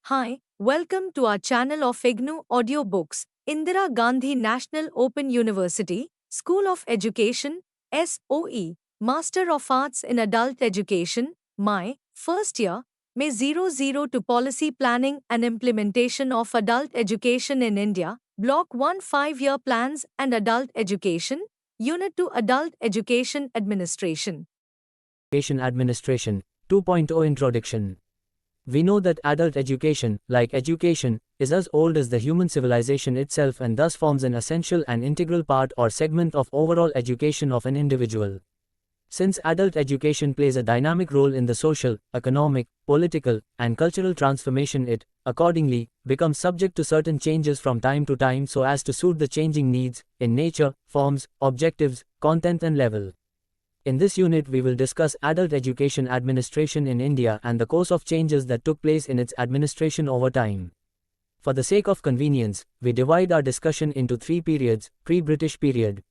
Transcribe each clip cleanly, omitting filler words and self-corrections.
Hi, welcome to our channel of IGNOU Audiobooks, Indira Gandhi National Open University, School of Education, SOE, Master of Arts in Adult Education, my first year, May 00 to Policy Planning and Implementation of Adult Education in India, Block 1 5-Year Plans and Adult Education, Unit 2 Adult Education Administration. Education Administration 2.0 Introduction. We know that adult education, like education, is as old as the human civilization itself and thus forms an essential and integral part or segment of overall education of an individual. Since adult education plays a dynamic role in the social, economic, political, and cultural transformation, it, accordingly, becomes subject to certain changes from time to time so as to suit the changing needs, in nature, forms, objectives, content and level. In this unit we will discuss adult education administration in India and the course of changes that took place in its administration over time. For the sake of convenience, we divide our discussion into three periods: pre-British period,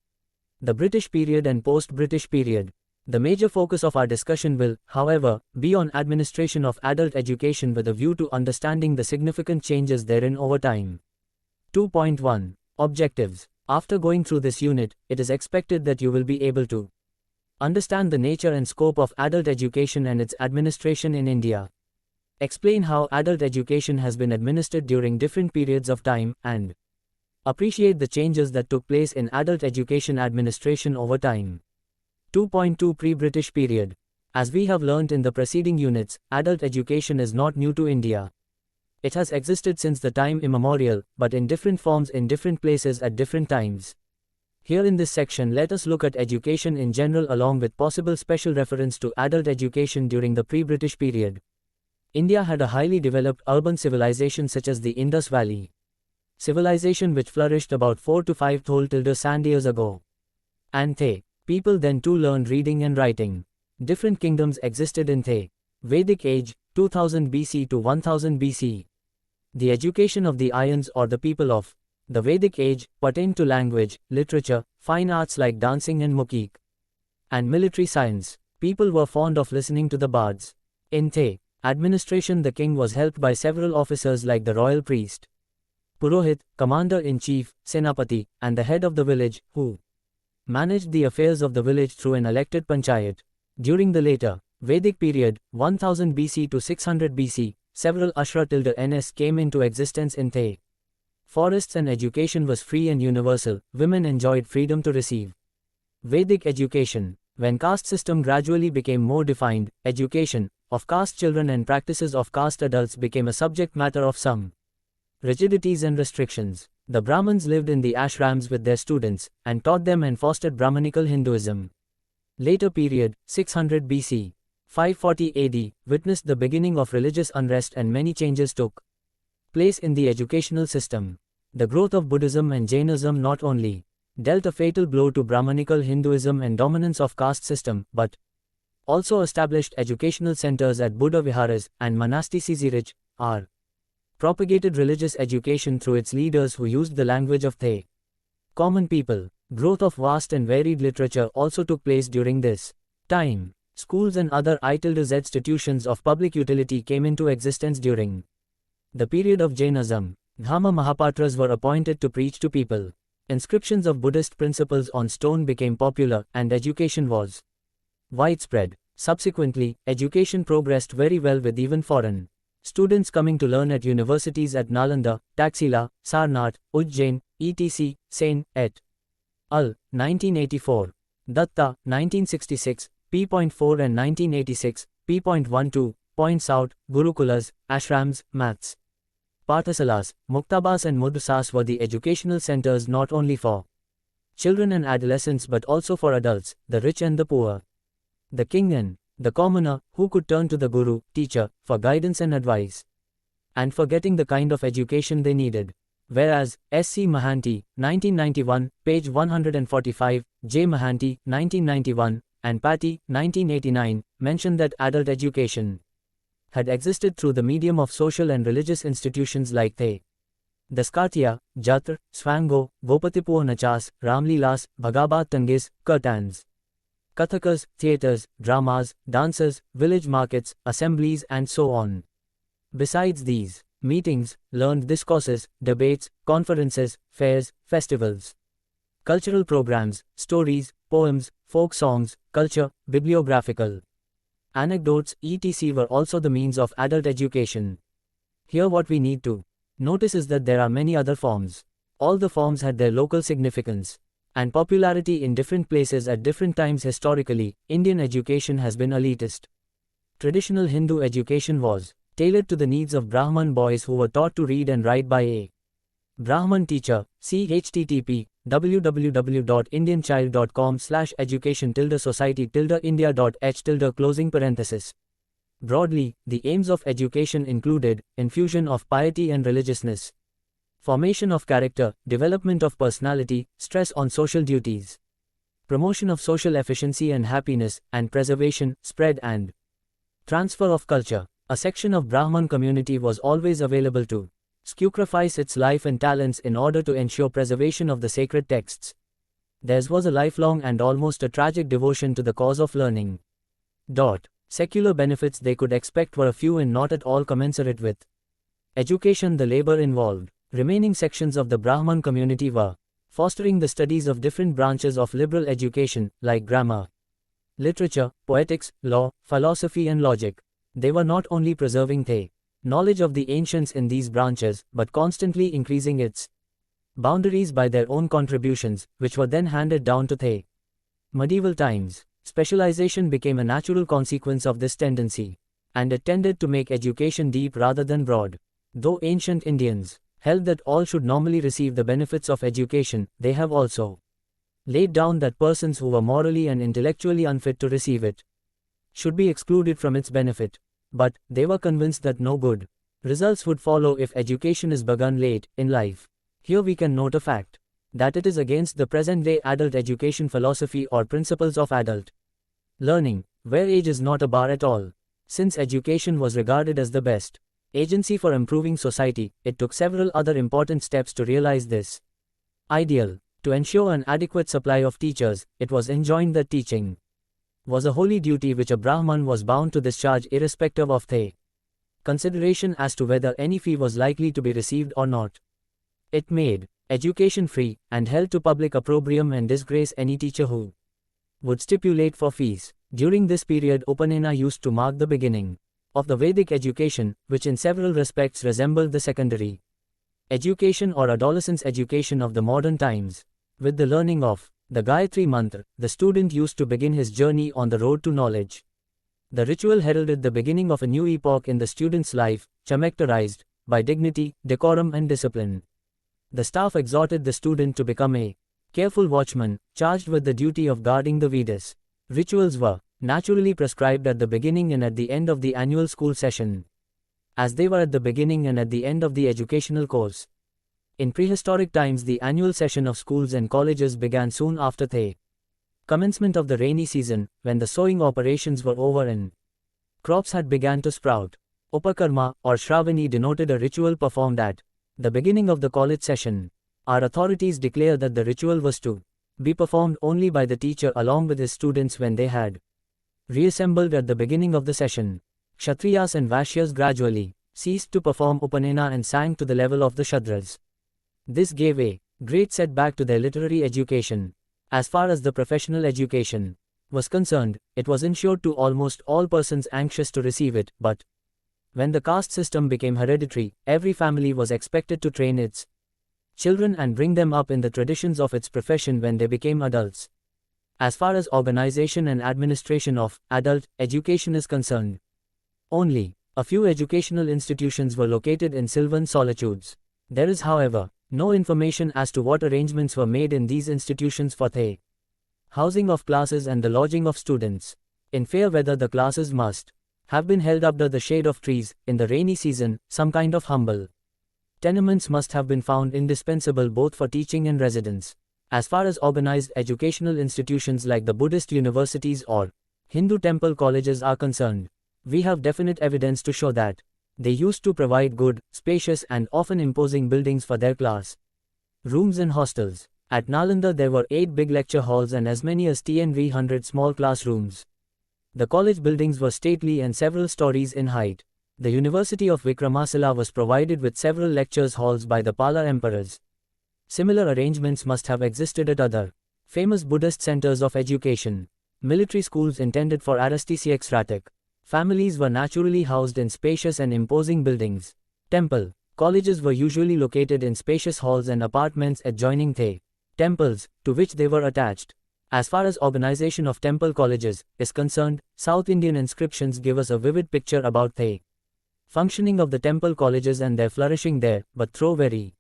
the British period and post-British period. The major focus of our discussion will, however, be on administration of adult education with a view to understanding the significant changes therein over time. 2.1 Objectives. After going through this unit, it is expected that you will be able to understand the nature and scope of adult education and its administration in India. Explain how adult education has been administered during different periods of time, and appreciate the changes that took place in adult education administration over time. 2.2 Pre-British period. As we have learnt in the preceding units, adult education is not new to India. It has existed since the time immemorial, but in different forms in different places at different times. Here in this section let us look at education in general along with possible special reference to adult education during the pre-British period. India had a highly developed urban civilization such as the Indus Valley civilization which flourished about 4 to 5,000 years ago. And they people then too learned reading and writing. Different kingdoms existed in the Vedic age, 2000 BC to 1000 BC. The education of the Aryans or the people of the Vedic age pertained to language, literature, fine arts like dancing and mukik, and military science. People were fond of listening to the bards. In the administration the king was helped by several officers like the royal priest, Purohit, commander-in-chief, Senapati, and the head of the village, who managed the affairs of the village through an elected panchayat. During the later Vedic period, 1000 BC to 600 BC, several ashra-ns came into existence in the forests and education was free and universal. Women enjoyed freedom to receive Vedic education. When caste system gradually became more defined, education of caste children and practices of caste adults became a subject matter of some rigidities and restrictions. The Brahmins lived in the ashrams with their students, and taught them and fostered Brahmanical Hinduism. Later period, 600 BC, 540 AD, witnessed the beginning of religious unrest and many changes took place in the educational system. The growth of Buddhism and Jainism not only dealt a fatal blow to Brahmanical Hinduism and dominance of caste system, but also established educational centers at Buddha Viharas and monasticism which propagated religious education through its leaders who used the language of the common people. Growth of vast and varied literature also took place during this time. Schools and other institutions of public utility came into existence during the period of Jainism. Dhamma Mahapatras were appointed to preach to people. Inscriptions of Buddhist principles on stone became popular, and education was widespread. Subsequently, education progressed very well with even foreign students coming to learn at universities at Nalanda, Taxila, Sarnath, Ujjain, etc. Sen. et al. 1984. Datta, 1966, p.4 and 1986, p.12, points out, Gurukulas, ashrams, maths, Pathasalas, Muktabas and Madrasas were the educational centers not only for children and adolescents but also for adults, the rich and the poor, the king and the commoner, who could turn to the guru, teacher, for guidance and advice, and for getting the kind of education they needed. Whereas, S.C. Mahanti, 1991, page 145, J. Mahanti, 1991, and Patti, 1989, mention that adult education had existed through the medium of social and religious institutions like the Daskatiya, Jatra, Swango, Gopatipuo Nachas, Ramlilas, Bhagabat Tangis, Kirtans, Kathakas, theatres, dramas, dances, village markets, assemblies and so on. Besides these, meetings, learned discourses, debates, conferences, fairs, festivals, cultural programs, stories, poems, folk songs, culture, bibliographical anecdotes, etc. were also the means of adult education. Here what we need to notice is that there are many other forms. All the forms had their local significance and popularity in different places at different times. Historically, Indian education has been elitist. Traditional Hindu education was tailored to the needs of Brahman boys who were taught to read and write by a Brahman teacher. See http www.indianchild.com/education-society-india.h. Broadly, the aims of education included infusion of piety and religiousness, formation of character, development of personality, stress on social duties, promotion of social efficiency and happiness, and preservation, spread and transfer of culture. A section of Brahman community was always available to sacrifice its life and talents in order to ensure preservation of the sacred texts. Theirs was a lifelong and almost a tragic devotion to the cause of learning. Secular benefits they could expect were a few and not at all commensurate with education. The labor involved. Remaining sections of the Brahman community were fostering the studies of different branches of liberal education, like grammar, literature, poetics, law, philosophy and logic. They were not only preserving the knowledge of the ancients in these branches, but constantly increasing its boundaries by their own contributions, which were then handed down to the medieval times. Specialization became a natural consequence of this tendency, and it tended to make education deep rather than broad. Though ancient Indians held that all should normally receive the benefits of education, they have also laid down that persons who were morally and intellectually unfit to receive it should be excluded from its benefit. But they were convinced that no good results would follow if education is begun late in life. Here we can note a fact that it is against the present-day adult education philosophy or principles of adult learning, where age is not a bar at all. Since education was regarded as the best agency for improving society, it took several other important steps to realize this ideal. To ensure an adequate supply of teachers, it was enjoined that teaching was a holy duty which a Brahman was bound to discharge irrespective of the consideration as to whether any fee was likely to be received or not. It made education free, and held to public opprobrium and disgrace any teacher who would stipulate for fees. During this period, Upanena used to mark the beginning of the Vedic education, which in several respects resembled the secondary education or adolescence education of the modern times. With the learning of the Gayatri Mantra, the student used to begin his journey on the road to knowledge. The ritual heralded the beginning of a new epoch in the student's life, characterized by dignity, decorum and discipline. The staff exhorted the student to become a careful watchman, charged with the duty of guarding the Vedas. Rituals were naturally prescribed at the beginning and at the end of the annual school session, as they were at the beginning and at the end of the educational course. In prehistoric times, the annual session of schools and colleges began soon after the commencement of the rainy season, when the sowing operations were over and crops had begun to sprout. Upakarma or Shravani denoted a ritual performed at the beginning of the college session. Our authorities declare that the ritual was to be performed only by the teacher along with his students when they had reassembled at the beginning of the session. Kshatriyas and Vaishyas gradually ceased to perform Upanena and sank to the level of the Shudras. This gave a great setback to their literary education. As far as the professional education was concerned, it was ensured to almost all persons anxious to receive it, but when the caste system became hereditary, every family was expected to train its children and bring them up in the traditions of its profession when they became adults. As far as organization and administration of adult education is concerned, only a few educational institutions were located in sylvan solitudes. There is, however, no information as to what arrangements were made in these institutions for the housing of classes and the lodging of students. In fair weather, the classes must have been held under the shade of trees. In the rainy season, some kind of humble tenements must have been found indispensable both for teaching and residence. As far as organized educational institutions like the Buddhist universities or Hindu temple colleges are concerned, we have definite evidence to show that they used to provide good, spacious and often imposing buildings for their class rooms and hostels. At Nalanda there were 8 big lecture halls and as many as 100 small classrooms. The college buildings were stately and several stories in height. The University of Vikramasila was provided with several lectures halls by the Pala emperors. Similar arrangements must have existed at other famous Buddhist centers of education. Military schools intended for aristocratic families were naturally housed in spacious and imposing buildings. Temple colleges were usually located in spacious halls and apartments adjoining the temples to which they were attached. As far as organization of temple colleges is concerned, South Indian inscriptions give us a vivid picture about the functioning of the temple colleges and their flourishing there, but throw very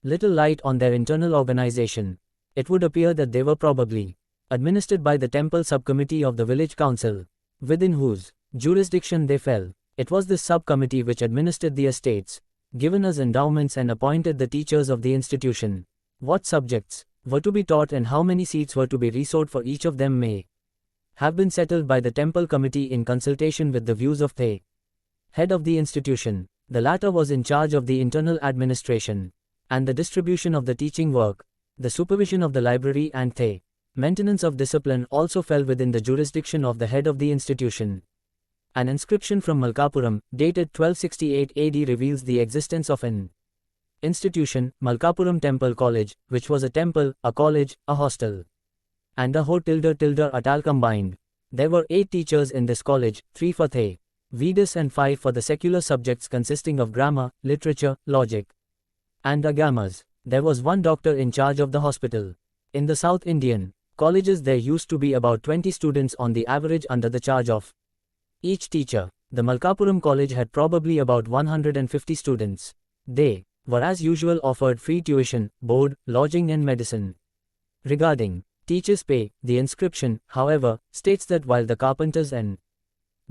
little light on their internal organization. It would appear that they were probably administered by the temple subcommittee of the village council, within whose jurisdiction they fell. It was this subcommittee which administered the estates, given as endowments, and appointed the teachers of the institution. What subjects were to be taught and how many seats were to be reserved for each of them may have been settled by the temple committee in consultation with the views of the head of the institution. The latter was in charge of the internal administration and the distribution of the teaching work. The supervision of the library and the maintenance of discipline also fell within the jurisdiction of the head of the institution. An inscription from Malkapuram, dated 1268 AD, reveals the existence of an institution, Malkapuram Temple College, which was a temple, a college, a hostel, and a hotel combined. There were 8 teachers in this college, 3 for the Vedas and 5 for the secular subjects consisting of grammar, literature, logic, and agamas. There was 1 doctor in charge of the hospital. In the South Indian colleges there used to be about 20 students on the average under the charge of each teacher. The Malkapuram College had probably about 150 students. They were as usual offered free tuition, board, lodging and medicine. Regarding teachers' pay, the inscription, however, states that while the carpenters and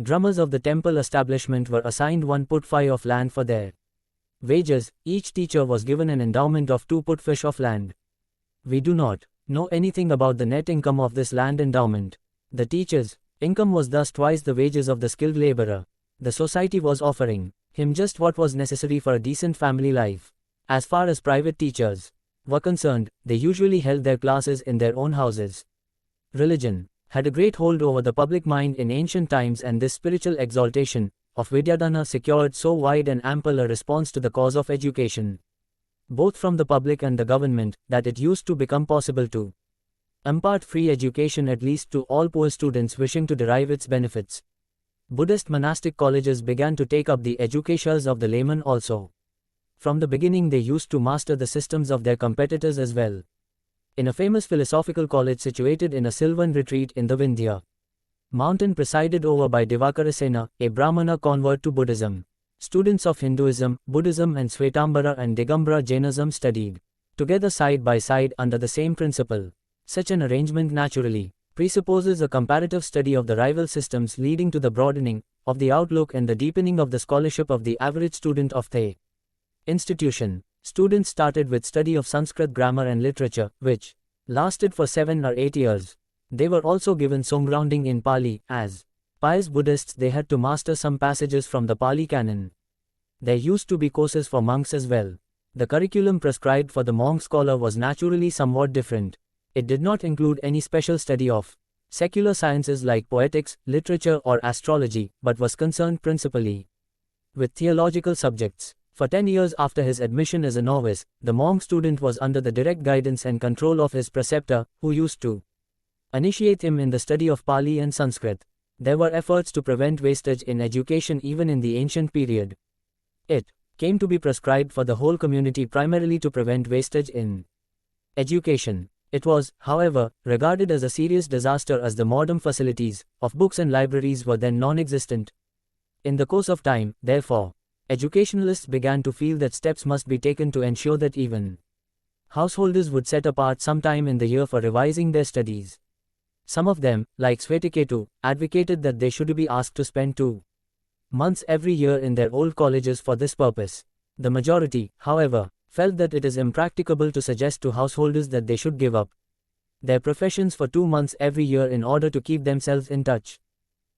drummers of the temple establishment were assigned 1 put-5 of land for their wages, each teacher was given an endowment of 2 put-5 of land. We do not know anything about the net income of this land endowment. The teacher's income was thus twice the wages of the skilled laborer. The society was offering him just what was necessary for a decent family life. As far as private teachers were concerned, they usually held their classes in their own houses. Religion had a great hold over the public mind in ancient times, and this spiritual exaltation of Vidyadhana secured so wide and ample a response to the cause of education, both from the public and the government, that it used to become possible to impart free education at least to all poor students wishing to derive its benefits. Buddhist monastic colleges began to take up the educations of the laymen also. From the beginning they used to master the systems of their competitors as well. In a famous philosophical college situated in a sylvan retreat in the Vindhya mountain presided over by Divakarasena, a Brahmana convert to Buddhism, students of Hinduism, Buddhism and Svetambara and Digambara Jainism studied together side by side under the same principle. Such an arrangement naturally presupposes a comparative study of the rival systems, leading to the broadening of the outlook and the deepening of the scholarship of the average student of the institution. Students started with study of Sanskrit grammar and literature, which lasted for 7 or 8 years. They were also given some grounding in Pali. As pious Buddhists, they had to master some passages from the Pali canon. There used to be courses for monks as well. The curriculum prescribed for the monk scholar was naturally somewhat different. It did not include any special study of secular sciences like poetics, literature or astrology, but was concerned principally with theological subjects. For 10 years after his admission as a novice, the monk student was under the direct guidance and control of his preceptor, who used to initiate him in the study of Pali and Sanskrit. There were efforts to prevent wastage in education even in the ancient period. It came to be prescribed for the whole community primarily to prevent wastage in education. It was, however, regarded as a serious disaster as the modern facilities of books and libraries were then non-existent. In the course of time, therefore, educationalists began to feel that steps must be taken to ensure that even householders would set apart some time in the year for revising their studies. Some of them, like Svetiketu, advocated that they should be asked to spend 2 months every year in their old colleges for this purpose. The majority, however, felt that it is impracticable to suggest to householders that they should give up their professions for 2 months every year in order to keep themselves in touch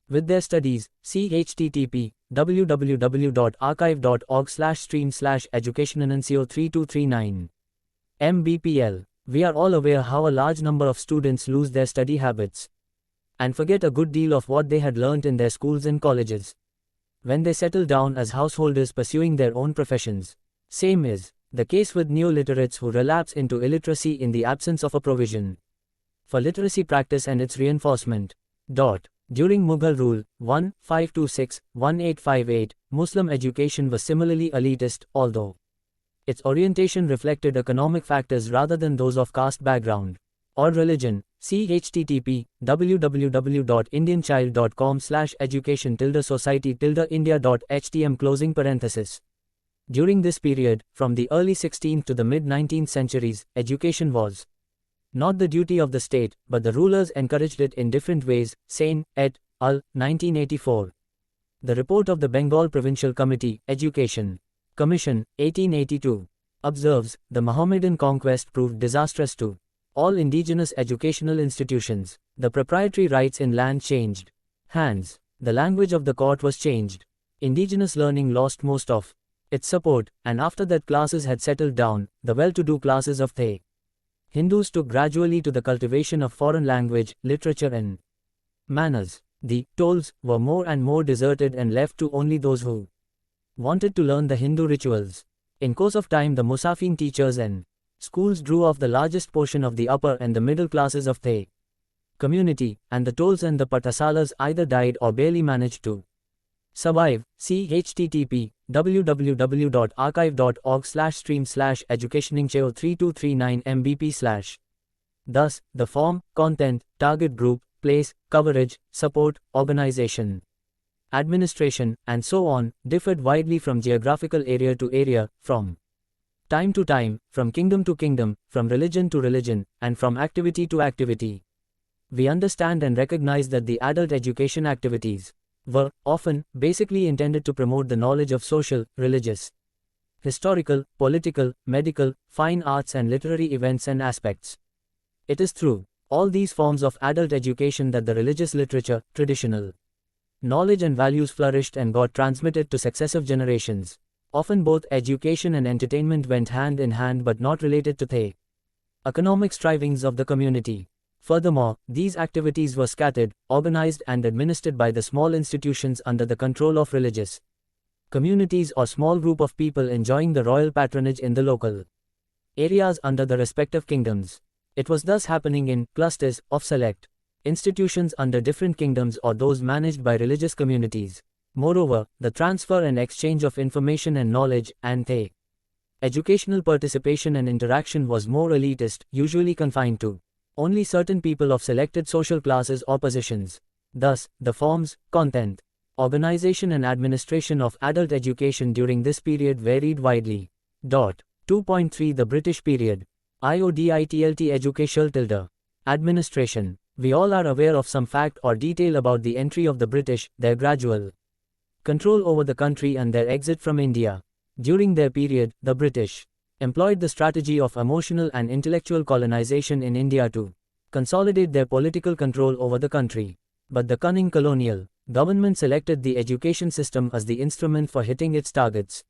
with their studies. See http://www.archive.org/stream/educationannuncio3239. MBPL. We are all aware how a large number of students lose their study habits and forget a good deal of what they had learnt in their schools and colleges. when they settle down as householders pursuing their own professions. Same is the case with neo-literates who relapse into illiteracy in the absence of a provision for literacy practice and its reinforcement. During Mughal rule, 1526-1858, Muslim education was similarly elitist, although its orientation reflected economic factors rather than those of caste background or religion. See http www.indianchild.com/education-society-india.htm. During this period, from the early 16th to the mid-19th centuries, education was not the duty of the state, but the rulers encouraged it in different ways. Sain, et al., 1984. The report of the Bengal Provincial Committee, Education Commission, 1882, observes, the Mohammedan conquest proved disastrous to all indigenous educational institutions. The proprietary rights in land changed hands. The language of the court was changed. Indigenous learning lost most of its support, and after that classes had settled down, the well-to-do classes of the Hindus took gradually to the cultivation of foreign language, literature and manners. The tolls were more and more deserted and left to only those who wanted to learn the Hindu rituals. In course of time, the Musafin teachers and schools drew off the largest portion of the upper and the middle classes of the community, and the tolls and the patasalas either died or barely managed to survive. See http www.archive.org/stream/educationingcheo3239 mbp/. Thus, the form, content, target group, place, coverage, support, organization, administration, and so on, differed widely from geographical area to area, from time to time, from kingdom to kingdom, from religion to religion, and from activity to activity. We understand and recognize that the adult education activities were often basically intended to promote the knowledge of social, religious, historical, political, medical, fine arts and literary events and aspects. It is through all these forms of adult education that the religious literature, traditional knowledge and values flourished and got transmitted to successive generations. Often both education and entertainment went hand in hand but not related to the economic strivings of the community. Furthermore, these activities were scattered, organized and administered by the small institutions under the control of religious communities or small group of people enjoying the royal patronage in the local areas under the respective kingdoms. It was thus happening in clusters of select institutions under different kingdoms or those managed by religious communities. Moreover, the transfer and exchange of information and knowledge, and the educational participation and interaction was more elitist, usually confined to only certain people of selected social classes or positions. Thus, the forms, content, organization and administration of adult education during this period varied widely. 2.3 The British period. IODITLT Educational Administration. We all are aware of some fact or detail about the entry of the British, their gradual control over the country and their exit from India. During their period, the British employed the strategy of emotional and intellectual colonization in India to consolidate their political control over the country. But the cunning colonial government selected the education system as the instrument for hitting its targets.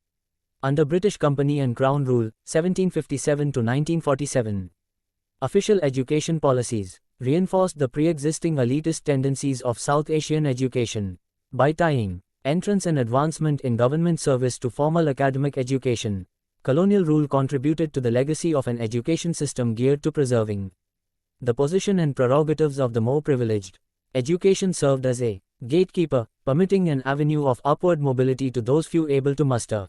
Under British Company and Crown Rule, 1757 to 1947, official education policies reinforced the pre-existing elitist tendencies of South Asian education by tying entrance and advancement in government service to formal academic education. Colonial rule contributed to the legacy of an education system geared to preserving the position and prerogatives of the more privileged. Education served as a gatekeeper, permitting an avenue of upward mobility to those few able to muster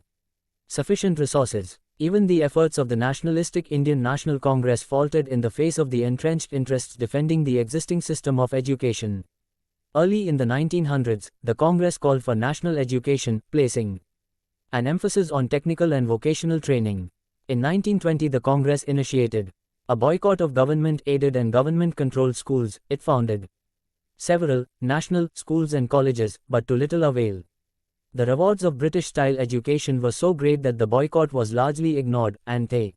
sufficient resources. Even the efforts of the nationalistic Indian National Congress faltered in the face of the entrenched interests defending the existing system of education. Early in the 1900s, the Congress called for national education, placing an emphasis on technical and vocational training. In 1920, the Congress initiated a boycott of government-aided and government-controlled schools. It founded several national schools and colleges, but to little avail. The rewards of British-style education were so great that the boycott was largely ignored, and the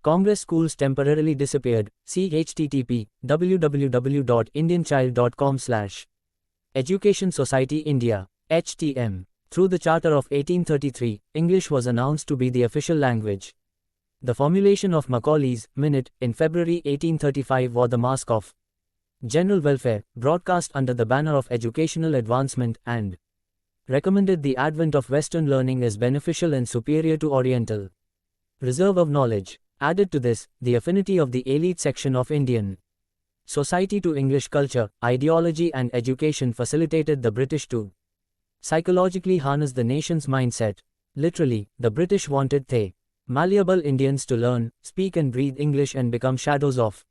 Congress schools temporarily disappeared. See http www.indianchild.com/ Education Society India, HTM. Through the Charter of 1833, English was announced to be the official language. The formulation of Macaulay's Minute in February 1835 wore the mask of general welfare, broadcast under the banner of educational advancement and recommended the advent of Western learning as beneficial and superior to Oriental. Reserve of knowledge. Added to this, the affinity of the elite section of Indian society to English culture, ideology and education facilitated the British to psychologically harness the nation's mindset. Literally, the British wanted the malleable Indians to learn, speak and breathe English and become shadows of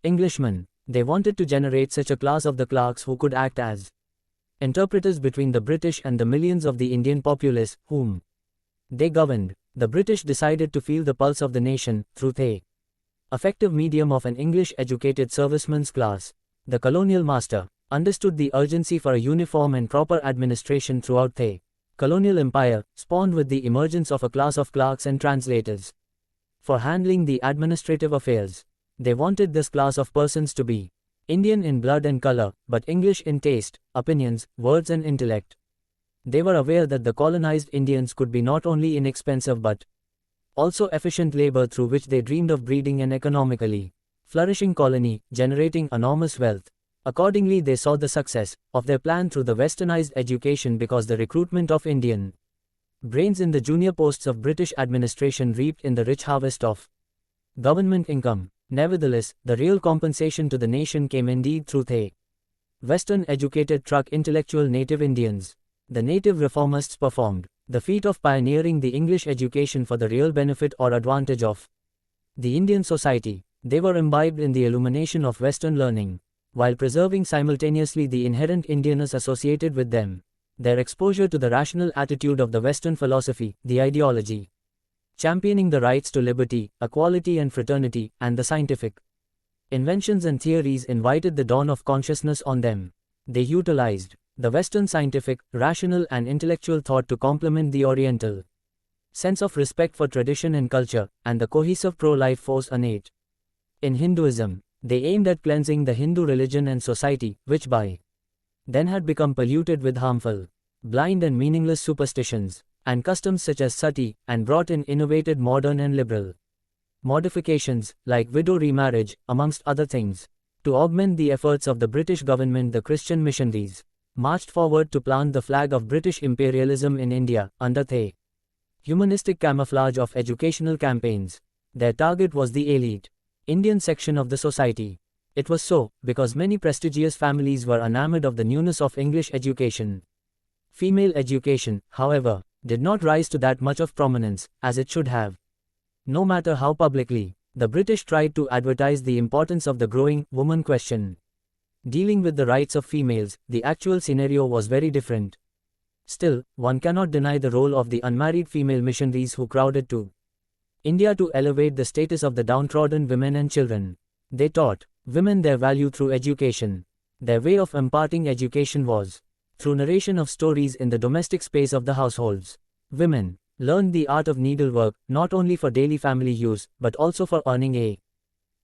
Englishmen. They wanted to generate such a class of the clerks who could act as interpreters between the British and the millions of the Indian populace, whom they governed. The British decided to feel the pulse of the nation through the effective medium of an English-educated servicemen's class. The colonial master understood the urgency for a uniform and proper administration throughout the colonial empire, spawned with the emergence of a class of clerks and translators for handling the administrative affairs. They wanted this class of persons to be Indian in blood and color, but English in taste, opinions, words and intellect. They were aware that the colonized Indians could be not only inexpensive but also efficient labor through which they dreamed of breeding an economically flourishing colony, generating enormous wealth. Accordingly, they saw the success of their plan through the westernized education because the recruitment of Indian brains in the junior posts of British administration reaped in the rich harvest of government income. Nevertheless, the real compensation to the nation came indeed through the Western educated truck intellectual native Indians. The native reformists performed the feat of pioneering the English education for the real benefit or advantage of the Indian society. They were imbibed in the illumination of Western learning, while preserving simultaneously the inherent Indianness associated with them. Their exposure to the rational attitude of the Western philosophy, the ideology championing the rights to liberty, equality and fraternity, and the scientific inventions and theories invited the dawn of consciousness on them. They utilized the Western scientific, rational and intellectual thought to complement the Oriental sense of respect for tradition and culture, and the cohesive pro-life force innate in Hinduism. They aimed at cleansing the Hindu religion and society, which by then had become polluted with harmful, blind and meaningless superstitions and customs such as sati, and brought in innovated modern and liberal modifications, like widow remarriage, amongst other things. To augment the efforts of the British government, the Christian missionaries marched forward to plant the flag of British imperialism in India, under the humanistic camouflage of educational campaigns. Their target was the elite Indian section of the society. It was so, because many prestigious families were enamored of the newness of English education. Female education, however, did not rise to that much of prominence, as it should have. No matter how publicly the British tried to advertise the importance of the growing woman question dealing with the rights of females, the actual scenario was very different. Still, one cannot deny the role of the unmarried female missionaries who crowded to India to elevate the status of the downtrodden women and children. They taught women their value through education. Their way of imparting education was through narration of stories in the domestic space of the households. Women learned the art of needlework, not only for daily family use, but also for earning a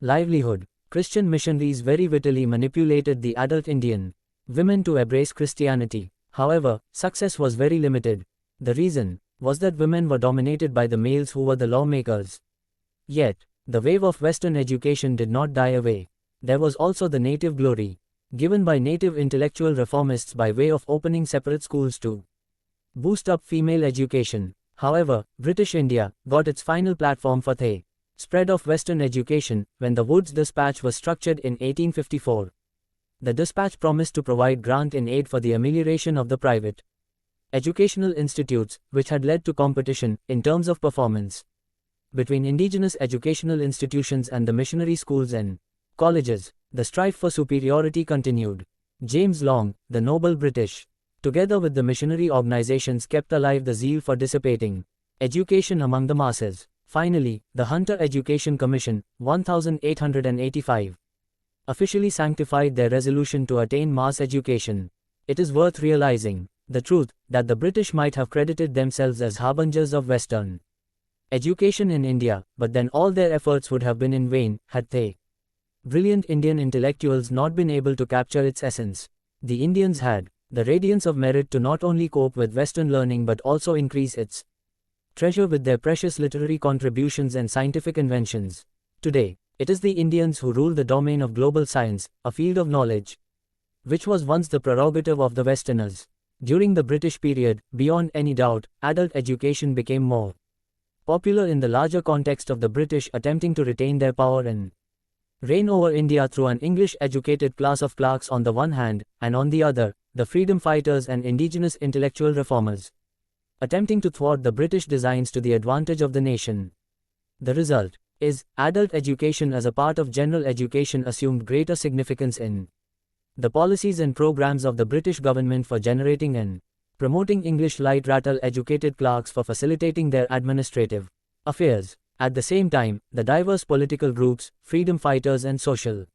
livelihood. Christian missionaries very wittily manipulated the adult Indian women to embrace Christianity. However, success was very limited. The reason was that women were dominated by the males who were the lawmakers. Yet, the wave of Western education did not die away. There was also the native glory given by native intellectual reformists by way of opening separate schools to boost up female education. However, British India got its final platform for the spread of Western education when the Woods Dispatch was structured in 1854. The dispatch promised to provide grant in aid for the amelioration of the private educational institutes, which had led to competition, in terms of performance, between indigenous educational institutions and the missionary schools and colleges. The strife for superiority continued. James Long, the noble British, together with the missionary organizations, kept alive the zeal for dissipating education among the masses. Finally, the Hunter Education Commission, 1885, officially sanctified their resolution to attain mass education. It is worth realizing the truth that the British might have credited themselves as harbingers of Western education in India, but then all their efforts would have been in vain had they brilliant Indian intellectuals not been able to capture its essence. The Indians had the radiance of merit to not only cope with Western learning but also increase its treasure with their precious literary contributions and scientific inventions. Today, it is the Indians who rule the domain of global science, a field of knowledge which was once the prerogative of the Westerners. During the British period, beyond any doubt, adult education became more popular in the larger context of the British attempting to retain their power and reign over India through an English-educated class of clerks on the one hand, and on the other, the freedom fighters and indigenous intellectual reformers, attempting to thwart the British designs to the advantage of the nation. The result is, adult education as a part of general education assumed greater significance in the policies and programs of the British government for generating and promoting English light rattle educated clerks for facilitating their administrative affairs. At the same time, the diverse political groups, freedom fighters and social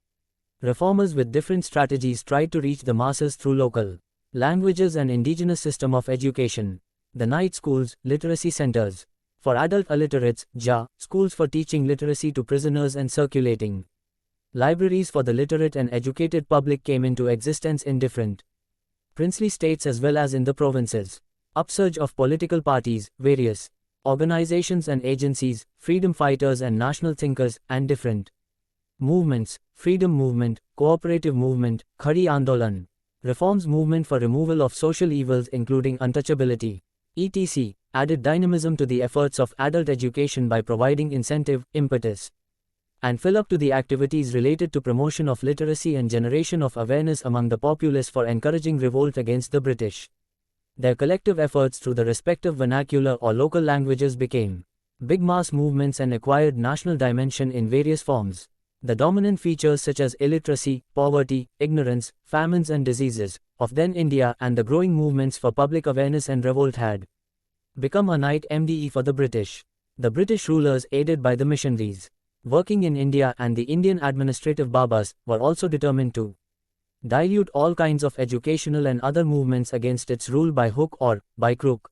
reformers with different strategies tried to reach the masses through local languages and indigenous system of education. The night schools, literacy centers for adult illiterates, JA, schools for teaching literacy to prisoners and circulating libraries for the literate and educated public came into existence in different princely states as well as in the provinces. Upsurge of political parties, various organizations and agencies, freedom fighters and national thinkers, and different movements, freedom movement, cooperative movement, Khadi Andolan, reforms movement for removal of social evils including untouchability, etc., added dynamism to the efforts of adult education by providing incentive, impetus, and fill up to the activities related to promotion of literacy and generation of awareness among the populace for encouraging revolt against the British. Their collective efforts through the respective vernacular or local languages became big mass movements and acquired national dimension in various forms. The dominant features such as illiteracy, poverty, ignorance, famines and diseases of then India and the growing movements for public awareness and revolt had become a night MDE for the British. The British rulers, aided by the missionaries working in India and the Indian administrative Babas, were also determined to dilute all kinds of educational and other movements against its rule by hook or by crook.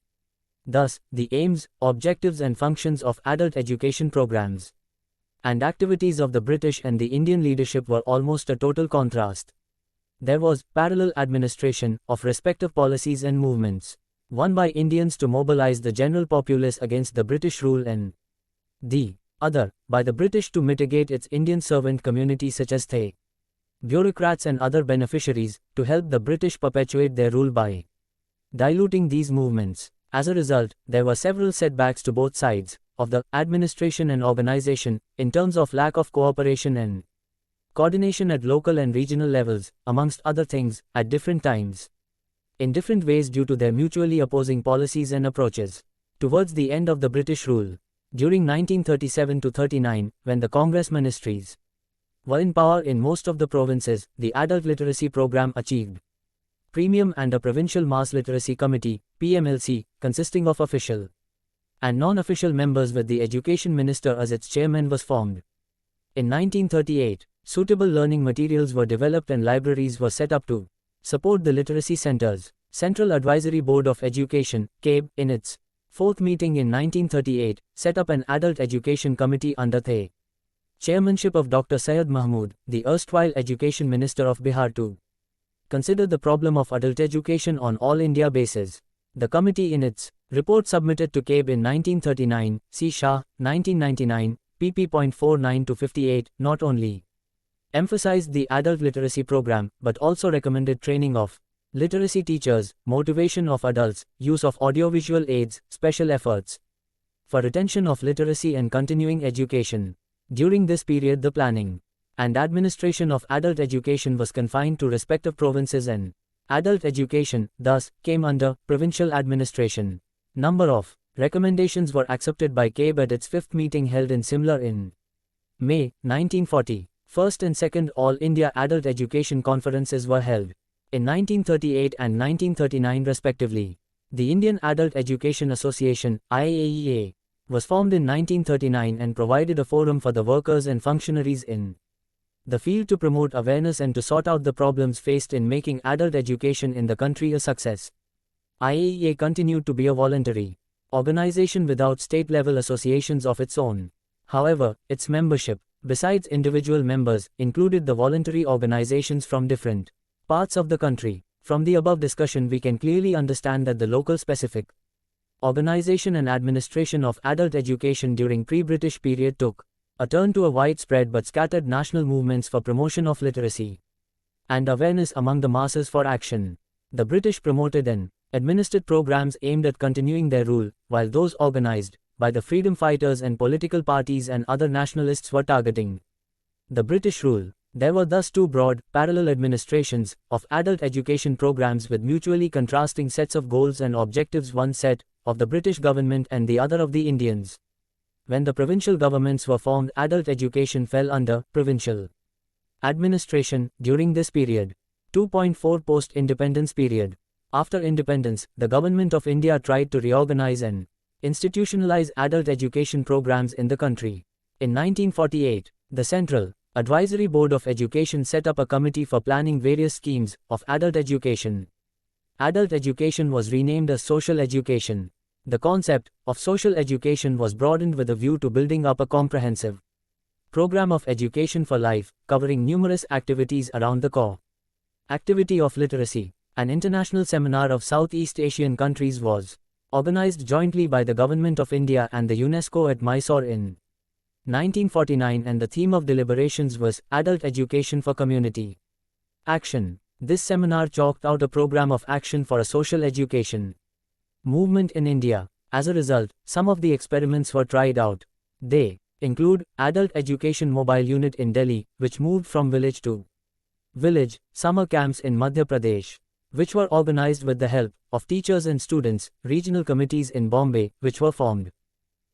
Thus, the aims, objectives and functions of adult education programs and activities of the British and the Indian leadership were almost a total contrast. There was parallel administration of respective policies and movements, one by Indians to mobilize the general populace against the British rule and the other by the British to mitigate its Indian servant community such as the bureaucrats and other beneficiaries, to help the British perpetuate their rule by diluting these movements. As a result, there were several setbacks to both sides of the administration and organization, in terms of lack of cooperation and coordination at local and regional levels, amongst other things, at different times, in different ways due to their mutually opposing policies and approaches. Towards the end of the British rule, during 1937–39, when the Congress ministries were in power in most of the provinces, the adult literacy program achieved premium and a provincial mass literacy committee, PMLC, consisting of official and non-official members with the education minister as its chairman was formed. In 1938, suitable learning materials were developed and libraries were set up to support the literacy centers. Central Advisory Board of Education, CABE, in its fourth meeting in 1938, set up an adult education committee under the chairmanship of Dr. Syed Mahmood, the erstwhile education minister of Bihar, to consider the problem of adult education on all India basis. The committee in its report submitted to CABE in 1939, C. Shah, 1999, pp.49–58, not only emphasized the adult literacy program, but also recommended training of literacy teachers, motivation of adults, use of audiovisual aids, special efforts for retention of literacy and continuing education. During this period, the planning and administration of adult education was confined to respective provinces and adult education, thus, came under provincial administration. Number of recommendations were accepted by CABE at its fifth meeting held in Simla in May 1940. First and second All India Adult Education Conferences were held in 1938 and 1939 respectively. The Indian Adult Education Association, IAEA, was formed in 1939 and provided a forum for the workers and functionaries in the field to promote awareness and to sort out the problems faced in making adult education in the country a success. IAEA continued to be a voluntary organization without state-level associations of its own. However, its membership, besides individual members, included the voluntary organizations from different parts of the country. From the above discussion, we can clearly understand that the local specific organization and administration of adult education during pre-British period took a turn to a widespread but scattered national movements for promotion of literacy and awareness among the masses for action. The British promoted an administered programs aimed at continuing their rule, while those organized by the freedom fighters and political parties and other nationalists were targeting the British rule. There were thus two broad, parallel administrations of adult education programs with mutually contrasting sets of goals and objectives, one set of the British government and the other of the Indians. When the provincial governments were formed, adult education fell under provincial administration during this period. 2.4 Post-independence period. After independence, the Government of India tried to reorganize and institutionalize adult education programs in the country. In 1948, the Central Advisory Board of Education set up a committee for planning various schemes of adult education. Adult education was renamed as social education. The concept of social education was broadened with a view to building up a comprehensive program of education for life, covering numerous activities around the core activity of literacy. An international seminar of Southeast Asian countries was organized jointly by the Government of India and the UNESCO at Mysore in 1949, and the theme of deliberations was Adult Education for Community Action. This seminar chalked out a program of action for a social education movement in India. As a result, some of the experiments were tried out. They include Adult Education Mobile Unit in Delhi, which moved from village to village, summer camps in Madhya Pradesh, which were organized with the help of teachers and students, regional committees in Bombay, which were formed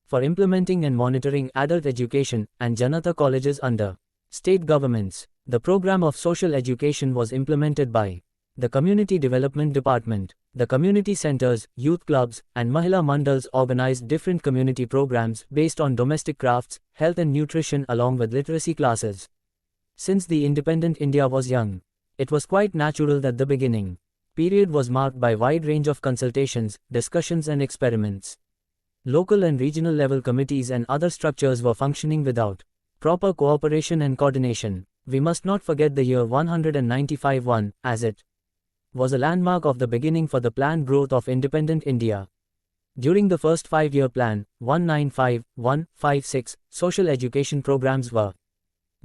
for implementing and monitoring adult education, and Janata colleges under state governments. The program of social education was implemented by the Community Development Department. The community centers, youth clubs, and Mahila Mandals organized different community programs based on domestic crafts, health and nutrition, along with literacy classes. Since the independent India was young, it was quite natural that the beginning period was marked by wide range of consultations, discussions and experiments. Local and regional level committees and other structures were functioning without proper cooperation and coordination. We must not forget the year 195 as it was a landmark of the beginning for the planned growth of independent India. During the first 5-year plan, 1955-56, social education programs were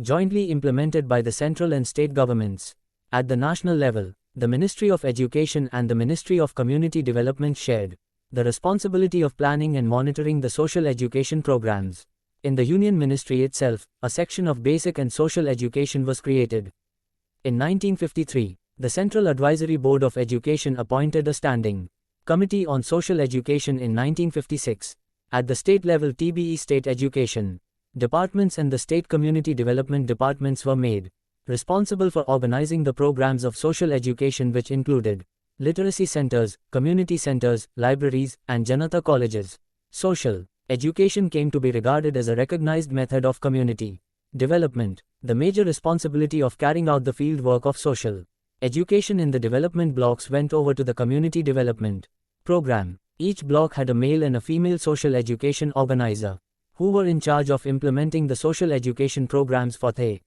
jointly implemented by the central and state governments. At the national level, the Ministry of Education and the Ministry of Community Development shared the responsibility of planning and monitoring the social education programs. In the Union Ministry itself, a section of basic and social education was created. In 1953, the Central Advisory Board of Education appointed a standing committee on social education in 1956. At the state level, TBE State Education Departments and the State Community Development Departments were made responsible for organizing the programs of social education, which included literacy centers, community centers, libraries, and Janata colleges. Social education came to be regarded as a recognized method of community development. The major responsibility of carrying out the field work of social education in the development blocks went over to the Community Development Program. Each block had a male and a female social education organizer, who were in charge of implementing the social education programs for the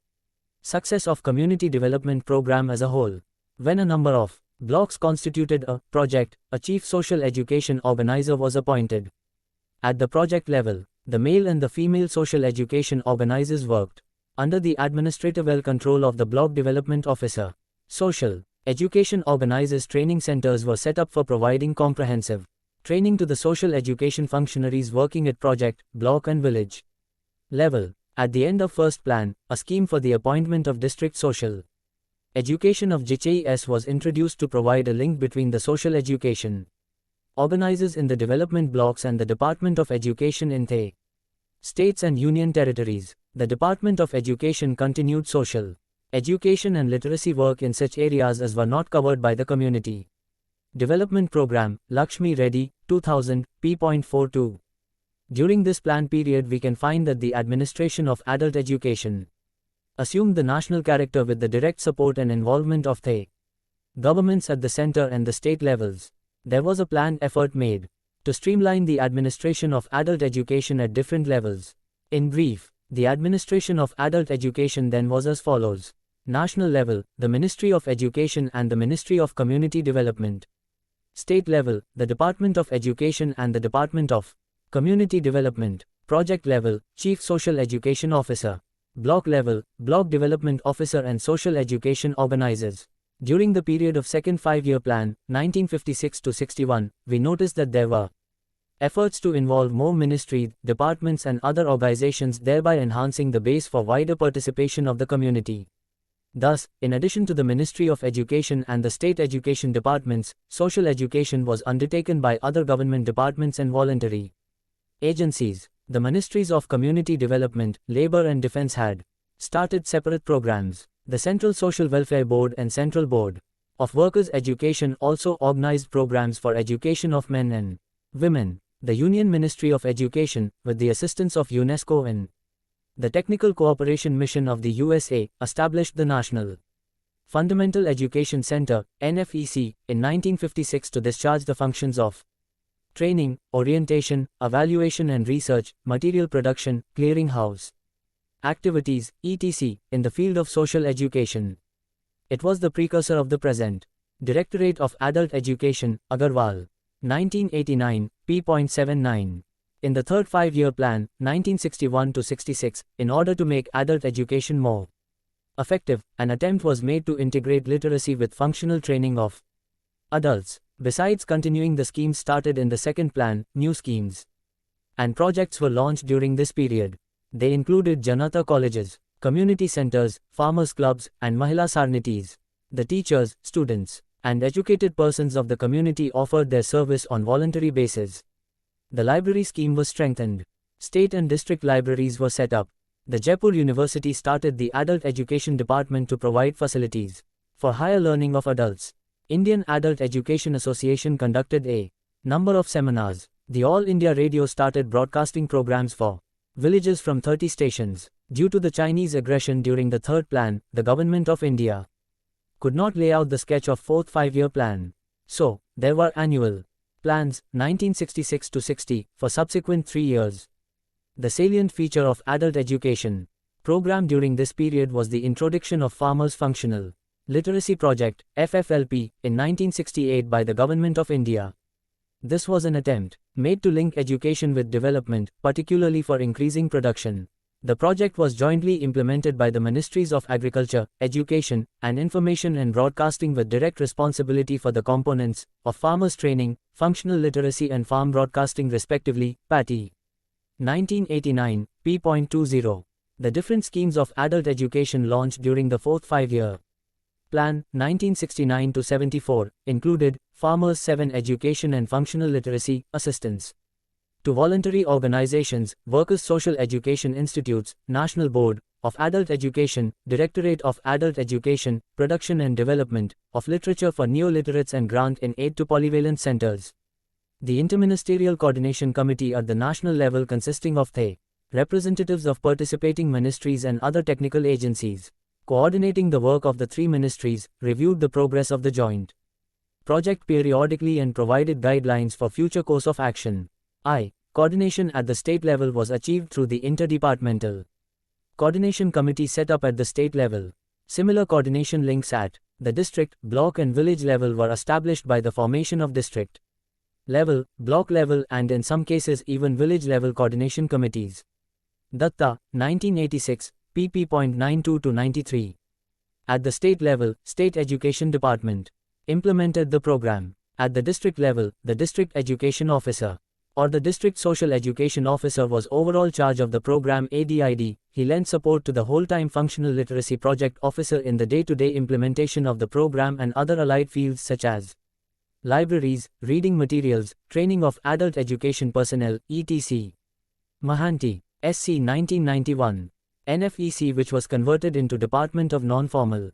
success of community development program as a whole. When a number of blocks constituted a project, a chief social education organizer was appointed. At the project level, the male and the female social education organizers worked under the administrative control of the block development officer. Social education organizers' training centers were set up for providing comprehensive training to the social education functionaries working at project, block and village level. At the end of first plan, a scheme for the appointment of district social education of JHS was introduced to provide a link between the social education organizers in the development blocks and the Department of Education in the states and union territories. The Department of Education continued social education and literacy work in such areas as were not covered by the Community Development Program. Lakshmi Reddy, 2000, p.42. During this plan period, we can find that the administration of adult education assumed the national character with the direct support and involvement of the governments at the center and the state levels. There was a planned effort made to streamline the administration of adult education at different levels. In brief, the administration of adult education then was as follows. National level, the Ministry of Education and the Ministry of Community Development. State level, the Department of Education and the Department of Community Development. Project level, Chief Social Education Officer. Block level, Block Development Officer and Social Education Organizers. During the period of second five-year plan, 1956 to 61, we noticed that there were efforts to involve more ministries, departments and other organizations, thereby enhancing the base for wider participation of the community. Thus, in addition to the Ministry of Education and the state education departments, social education was undertaken by other government departments and voluntary agencies. The Ministries of Community Development, Labor and Defense had started separate programs. The Central Social Welfare Board and Central Board of Workers' Education also organized programs for education of men and women. The Union Ministry of Education, with the assistance of UNESCO and the Technical Cooperation Mission of the USA, established the National Fundamental Education Center, NFEC, in 1956 to discharge the functions of training, orientation, evaluation and research, material production, clearinghouse activities, etc., in the field of social education. It was the precursor of the present Directorate of Adult Education, Agarwal. 1989, p.79. In the third five-year plan, 1961 to 66, in order to make adult education more effective, an attempt was made to integrate literacy with functional training of adults. Besides continuing the schemes started in the second plan, new schemes and projects were launched during this period. They included Janata colleges, community centers, farmers' clubs, and Mahila Sarnitis. The teachers, students, and educated persons of the community offered their service on voluntary basis. The library scheme was strengthened. State and district libraries were set up. The Jaipur University started the Adult Education Department to provide facilities for higher learning of adults. Indian Adult Education Association conducted a number of seminars. The All India Radio started broadcasting programs for villages from 30 stations. Due to the Chinese aggression during the third plan, the Government of India could not lay out the sketch of fourth five-year plan. So, there were annual plans, 1966 to 60, for subsequent 3 years. The salient feature of adult education program during this period was the introduction of Farmers' Functional Literacy Project, FFLP, in 1968 by the Government of India. This was an attempt made to link education with development, particularly for increasing production. The project was jointly implemented by the Ministries of Agriculture, Education, and Information and Broadcasting with direct responsibility for the components of farmers' training, functional literacy and farm broadcasting respectively, PATI. 1989, p.20. The different schemes of adult education launched during the fourth five-year plan, 1969 to 74, included Farmers 7 Education and Functional Literacy, Assistance to Voluntary Organizations, Workers' Social Education Institutes, National Board of Adult Education, Directorate of Adult Education, Production and Development of Literature for Neo-Literates and Grant in Aid to Polyvalent Centers. The Interministerial Coordination Committee at the national level consisting of the representatives of participating ministries and other technical agencies, coordinating the work of the three ministries, reviewed the progress of the joint project periodically and provided guidelines for future course of action. Coordination at the state level was achieved through the Interdepartmental Coordination Committee set up at the state level. Similar coordination links at the district, block and village level were established by the formation of district level, block level and in some cases even village level coordination committees. Datta, 1986, pp.92 to 93. At the state level, State Education Department implemented the program. At the district level, the District Education Officer or the District Social Education Officer was overall charge of the program ADID. He lent support to the whole-time Functional Literacy Project Officer in the day-to-day implementation of the program and other allied fields such as libraries, reading materials, training of adult education personnel, etc. Mahanti, SC 1991. NFEC, which was converted into Department of Non-Formal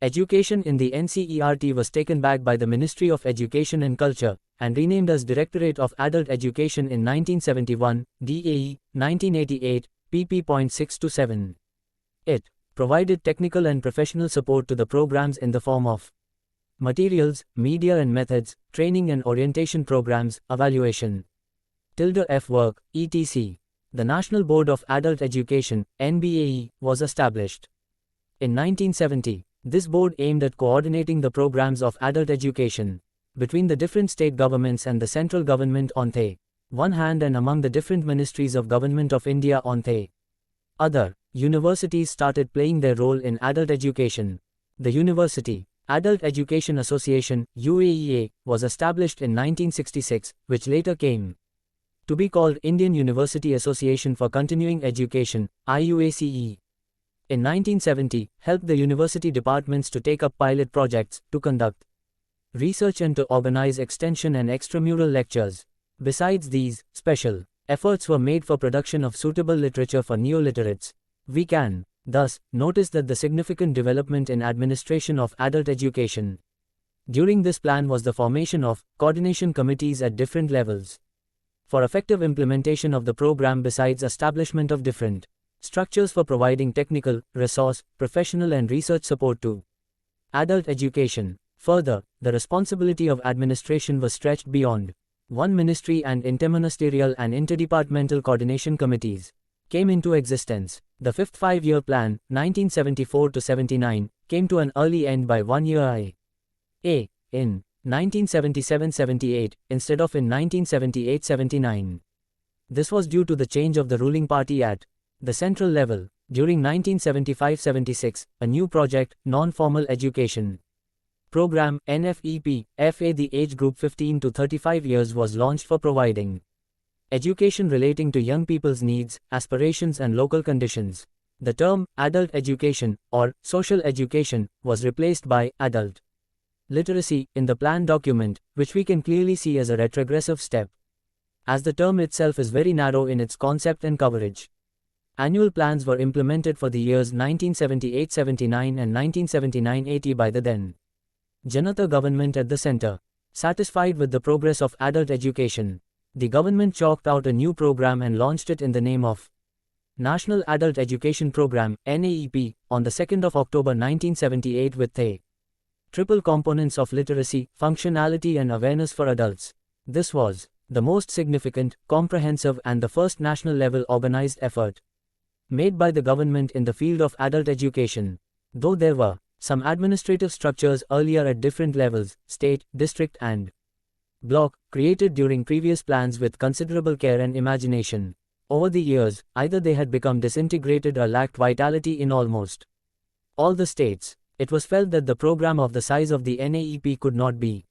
Education in the NCERT, was taken back by the Ministry of Education and Culture and renamed as Directorate of Adult Education in 1971, DAE, 1988, pp.6 to 7. It provided technical and professional support to the programs in the form of materials, media and methods, training and orientation programs, evaluation, ~F work, etc. The National Board of Adult Education, NBAE, was established in 1970. This board aimed at coordinating the programs of adult education between the different state governments and the central government on the one hand and among the different ministries of Government of India on the other. Universities started playing their role in adult education. The University Adult Education Association (UAEA) was established in 1966, which later came to be called Indian University Association for Continuing Education (IUACE). In 1970, helped the university departments to take up pilot projects, to conduct research and to organize extension and extramural lectures. Besides these, special efforts were made for production of suitable literature for neo-literates. We can, thus, notice that the significant development in administration of adult education during this plan was the formation of coordination committees at different levels for effective implementation of the program, besides establishment of different structures for providing technical, resource, professional and research support to adult education. Further, the responsibility of administration was stretched beyond one ministry, and interministerial and interdepartmental coordination committees came into existence. The fifth five-year plan, 1974-79, came to an early end by 1 year in 1977-78, instead of in 1978-79. This was due to the change of the ruling party at the central level. During 1975-76, a new project, Non-Formal Education Program, NFEP, FA, the age group 15 to 35 years, was launched for providing education relating to young people's needs, aspirations and local conditions. The term, adult education, or social education, was replaced by adult literacy in the plan document, which we can clearly see as a retrogressive step, as the term itself is very narrow in its concept and coverage. Annual plans were implemented for the years 1978-79 and 1979-80 by the then Janata government at the center. Satisfied with the progress of adult education, the government chalked out a new program and launched it in the name of National Adult Education Program, NAEP, on the 2nd of October 1978 with the triple components of literacy, functionality and awareness for adults. This was the most significant, comprehensive and the first national-level organized effort made by the government in the field of adult education. Though there were some administrative structures earlier at different levels, state, district and block, created during previous plans with considerable care and imagination. Over the years, either they had become disintegrated or lacked vitality in almost all the states. It was felt that the program of the size of the NAEP could not be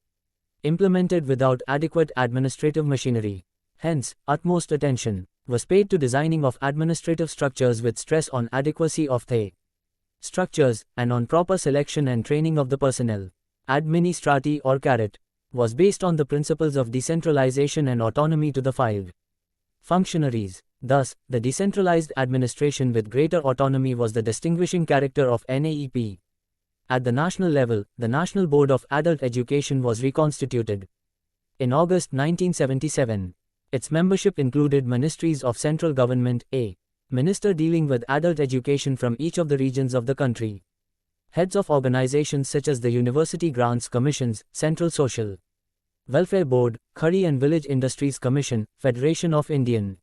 implemented without adequate administrative machinery. Hence, utmost attention was paid to designing of administrative structures with stress on adequacy of the structures, and on proper selection and training of the personnel. Administrati or CARAT was based on the principles of decentralization and autonomy to the field functionaries. Thus, the decentralized administration with greater autonomy was the distinguishing character of NAEP. At the national level, the National Board of Adult Education was reconstituted in August 1977. Its membership included ministries of central government, a minister dealing with adult education from each of the regions of the country, heads of organizations such as the University Grants Commissions, Central Social Welfare Board, Khadi and Village Industries Commission, Federation of Indian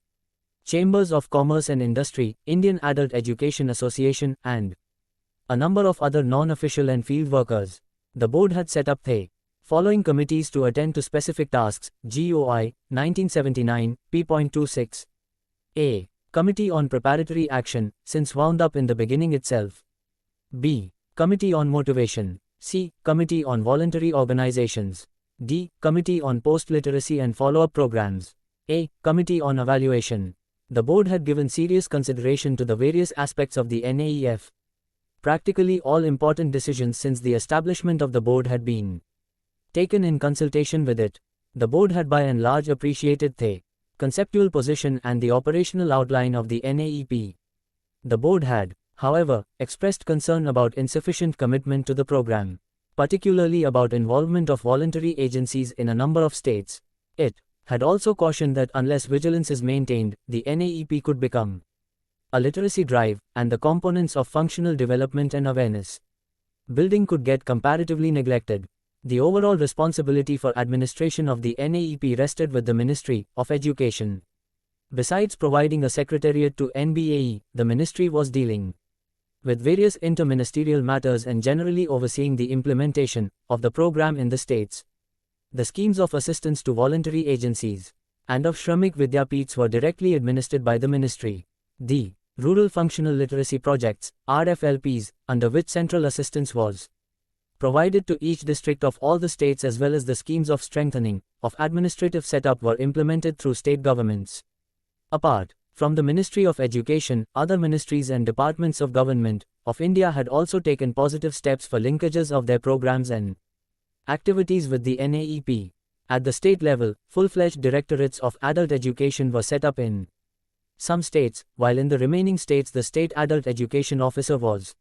Chambers of Commerce and Industry, Indian Adult Education Association, and a number of other non-official and field workers. The board had set up the following committees to attend to specific tasks: GOI, 1979, p.26. A. Committee on Preparatory Action, since wound up in the beginning itself. B. Committee on Motivation. C. Committee on Voluntary Organizations. D. Committee on Post-Literacy and Follow-up Programs. A. Committee on Evaluation. The board had given serious consideration to the various aspects of the NAEF. Practically all important decisions since the establishment of the board had been taken in consultation with it. The board had by and large appreciated the conceptual position and the operational outline of the NAEP. The board had, however, expressed concern about insufficient commitment to the program, particularly about involvement of voluntary agencies in a number of states. It had also cautioned that unless vigilance is maintained, the NAEP could become a literacy drive, and the components of functional development and awareness building could get comparatively neglected. The overall responsibility for administration of the NAEP rested with the Ministry of Education. Besides providing a secretariat to NBAE, the ministry was dealing with various interministerial matters and generally overseeing the implementation of the program in the states. The schemes of assistance to voluntary agencies and of Shramik Vidyapeeths were directly administered by the ministry. The Rural Functional Literacy Projects, RFLPs, under which central assistance was provided to each district of all the states, as well as the schemes of strengthening of administrative setup were implemented through state governments. Apart from the Ministry of Education, other ministries and departments of government of India had also taken positive steps for linkages of their programs and activities with the NAEP. At the state level, full-fledged directorates of adult education were set up in some states, while in the remaining states the State Adult Education Officer was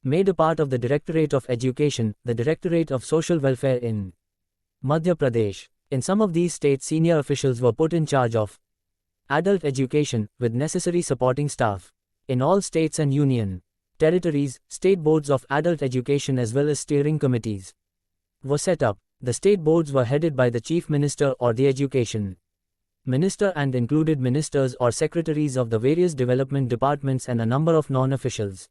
made a part of the Directorate of Education, the Directorate of Social Welfare in Madhya Pradesh. In some of these states, senior officials were put in charge of adult education, with necessary supporting staff. In all states and union territories, state boards of adult education as well as steering committees were set up. The state boards were headed by the Chief Minister or the Education Minister and included ministers or secretaries of the various development departments and a number of non-officials.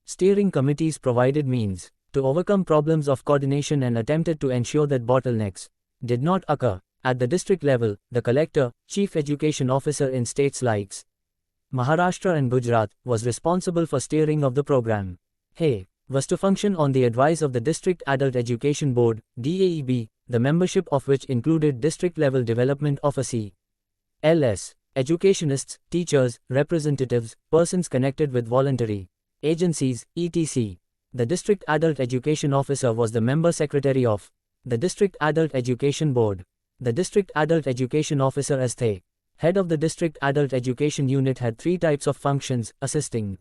Steering committees provided means to overcome problems of coordination and attempted to ensure that bottlenecks did not occur. At the district level, the collector, chief education officer in states like Maharashtra and Gujarat, was responsible for steering of the program. He was to function on the advice of the District Adult Education Board, DAEB, the membership of which included district-level development officers, LS, educationists, teachers, representatives, persons connected with voluntary agencies, etc. The District Adult Education Officer was the member secretary of the District Adult Education Board. The District Adult Education Officer as the head of the District Adult Education Unit had three types of functions: assisting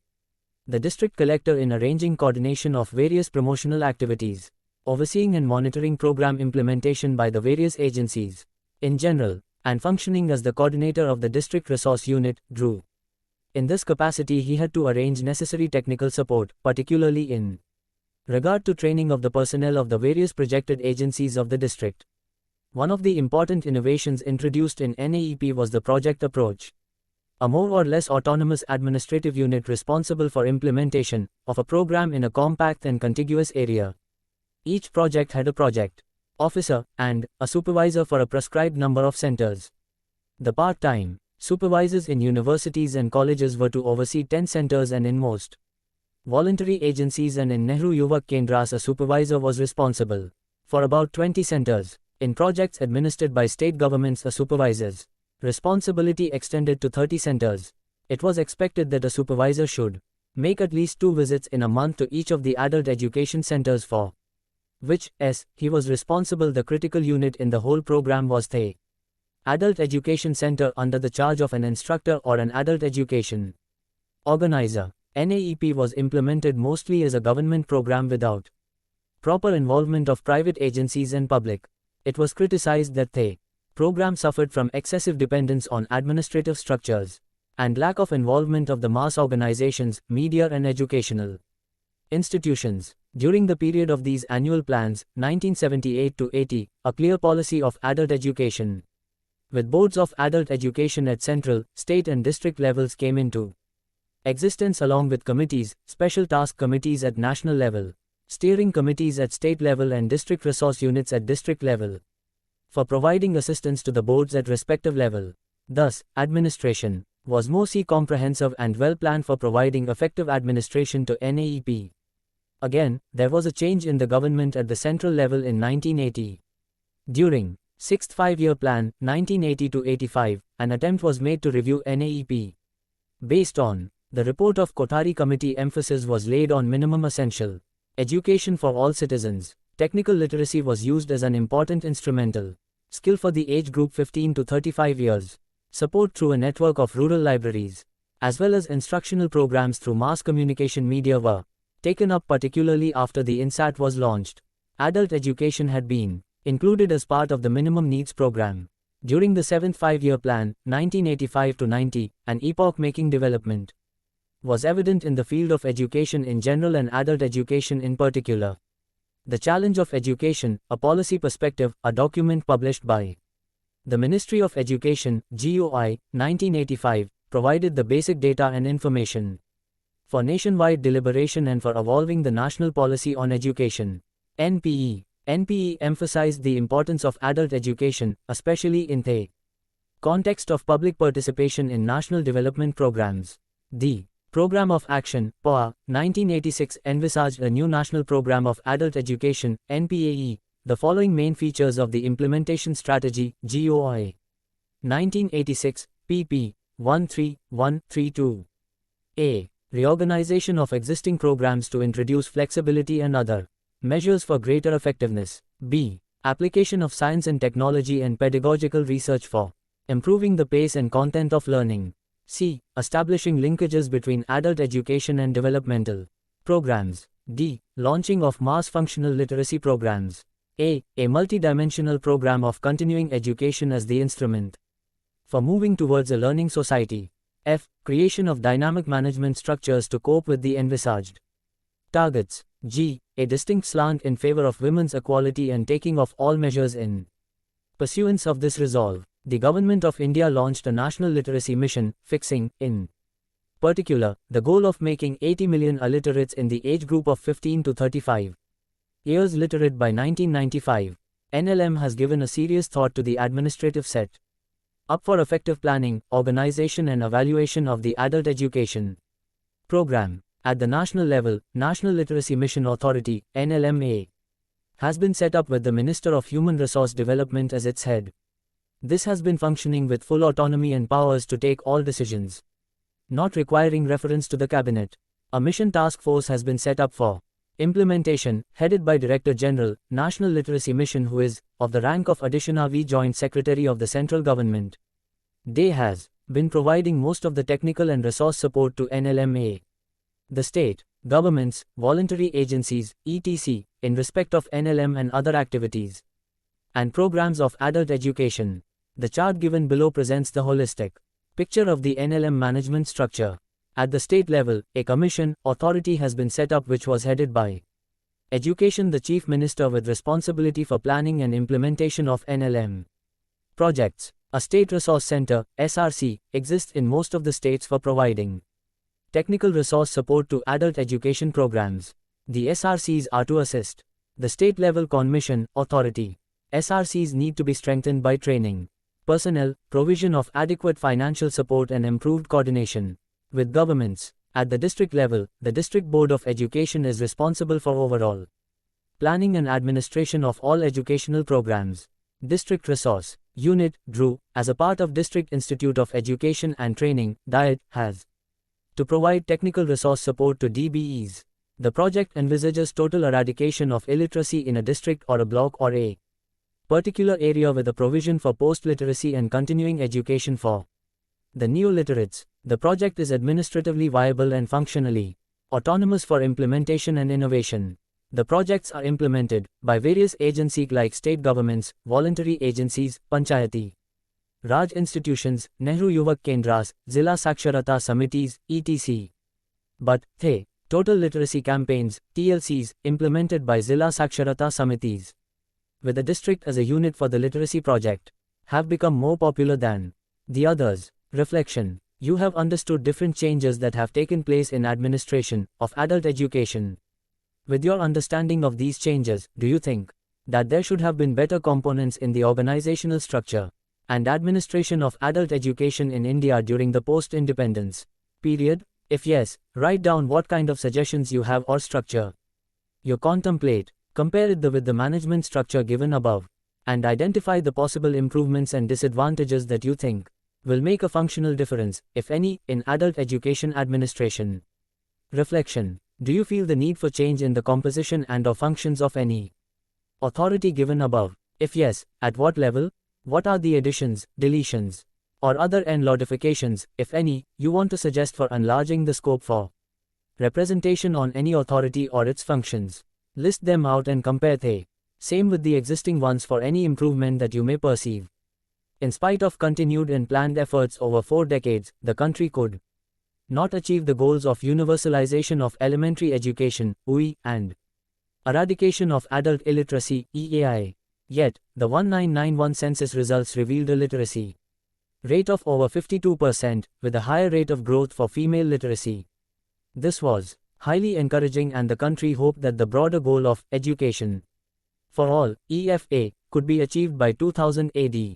the district collector in arranging coordination of various promotional activities, overseeing and monitoring program implementation by the various agencies in general, and functioning as the coordinator of the District Resource Unit, DRU. In this capacity he had to arrange necessary technical support, particularly in regard to training of the personnel of the various projected agencies of the district. One of the important innovations introduced in NAEP was the project approach. A more or less autonomous administrative unit responsible for implementation of a program in a compact and contiguous area. Each project had a project officer and a supervisor for a prescribed number of centers. The part-time supervisors in universities and colleges were to oversee 10 centers, and in most voluntary agencies and in Nehru Yuvak Kendras a supervisor was responsible for about 20 centers. In projects administered by state governments, a supervisor's responsibility extended to 30 centers. It was expected that a supervisor should make at least 2 visits in a month to each of the adult education centers for which, as he was responsible, the critical unit in the whole program was the Adult Education Center under the charge of an instructor or an adult education organizer. NAEP was implemented mostly as a government program without proper involvement of private agencies and public. It was criticized that the program suffered from excessive dependence on administrative structures and lack of involvement of the mass organizations, media and educational institutions. During the period of these annual plans, 1978 to 80, a clear policy of adult education with boards of adult education at central, state and district levels came into existence, along with committees, special task committees at national level, steering committees at state level and district resource units at district level, for providing assistance to the boards at respective level. Thus, administration was more comprehensive and well planned for providing effective administration to NAEP. Again, there was a change in the government at the central level in 1980. During 6th Five-Year Plan, 1980 to 85, an attempt was made to review NAEP. Based on the report of Kothari Committee, emphasis was laid on minimum essential education for all citizens. Technical literacy was used as an important instrumental skill for the age group 15 to 35 years. Support through a network of rural libraries, as well as instructional programs through mass communication media were taken up, particularly after the INSAT was launched. Adult education had been included as part of the Minimum Needs Program. During the 7th Five-Year Plan, 1985 to 90, an epoch-making development was evident in the field of education in general and adult education in particular. The Challenge of Education, a Policy Perspective, a document published by the Ministry of Education, GOI, 1985, provided the basic data and information for nationwide deliberation and for evolving the national policy on education. NPE emphasized the importance of adult education, especially in the context of public participation in national development programs. The Program of Action, POA, 1986 envisaged a new National Program of Adult Education, NPAE. The following main features of the Implementation Strategy, GOI. 1986, pp. 13132. A. Reorganization of existing programs to introduce flexibility and other measures for greater effectiveness. B. Application of science and technology and pedagogical research for improving the pace and content of learning. C. Establishing linkages between adult education and developmental programs. D. Launching of mass functional literacy programs. A multidimensional program of continuing education as the instrument for moving towards a learning society. F. Creation of dynamic management structures to cope with the envisaged targets. G. A distinct slant in favor of women's equality and taking of all measures in pursuance of this resolve. The Government of India launched a national literacy mission, fixing, in particular, the goal of making 80 million illiterates in the age group of 15 to 35 years literate by 1995. NLM has given a serious thought to the administrative set up for effective planning, organization and evaluation of the adult education program. At the national level, National Literacy Mission Authority, NLMA, has been set up with the Minister of Human Resource Development as its head. This has been functioning with full autonomy and powers to take all decisions, not requiring reference to the cabinet. A mission task force has been set up for implementation, headed by Director General, National Literacy Mission, who is of the rank of Additional V Joint Secretary of the Central Government. They has been providing most of the technical and resource support to NLMA. The state governments, voluntary agencies, etc., in respect of NLM and other activities and programs of adult education. The chart given below presents the holistic picture of the NLM management structure. At the state level, a commission, authority has been set up which was headed by Education, the Chief Minister, with responsibility for planning and implementation of NLM projects. A State Resource Center, SRC, exists in most of the states for providing technical resource support to adult education programs. The SRCs are to assist the state-level commission, authority. SRCs need to be strengthened by training personnel, provision of adequate financial support and improved coordination with governments. At the district level, the District Board of Education is responsible for overall planning and administration of all educational programs. District Resource Unit, DRU, as a part of District Institute of Education and Training, DIET, has to provide technical resource support to DBEs. The project envisages total eradication of illiteracy in a district or a block or a particular area with a provision for post-literacy and continuing education for the neo-literates. The project is administratively viable and functionally autonomous for implementation and innovation. The projects are implemented by various agencies like state governments, voluntary agencies, Panchayati Raj institutions, Nehru Yuvak Kendras, Zilla Saksharata Samitis, etc. But, total literacy campaigns, TLCs, implemented by Zilla Saksharata Samitis, with the district as a unit for the literacy project, have become more popular than the others. Reflection. You have understood different changes that have taken place in administration of adult education. With your understanding of these changes, do you think that there should have been better components in the organizational structure and administration of adult education in India during the post-independence period? If yes, write down what kind of suggestions you have or structure you contemplate. Compare it with the management structure given above, and identify the possible improvements and disadvantages that you think will make a functional difference, if any, in adult education administration. Reflection. Do you feel the need for change in the composition and/or functions of any authority given above? If yes, at what level? What are the additions, deletions, or other end modifications, if any, you want to suggest for enlarging the scope for representation on any authority or its functions? List them out and compare the same with the existing ones for any improvement that you may perceive. In spite of continued and planned efforts over 4 decades, the country could not achieve the goals of universalization of elementary education, UI, and eradication of adult illiteracy, EAI. Yet, the 1991 census results revealed a literacy rate of over 52%, with a higher rate of growth for female literacy. This was highly encouraging, and the country hoped that the broader goal of education for all, EFA, could be achieved by 2000 AD.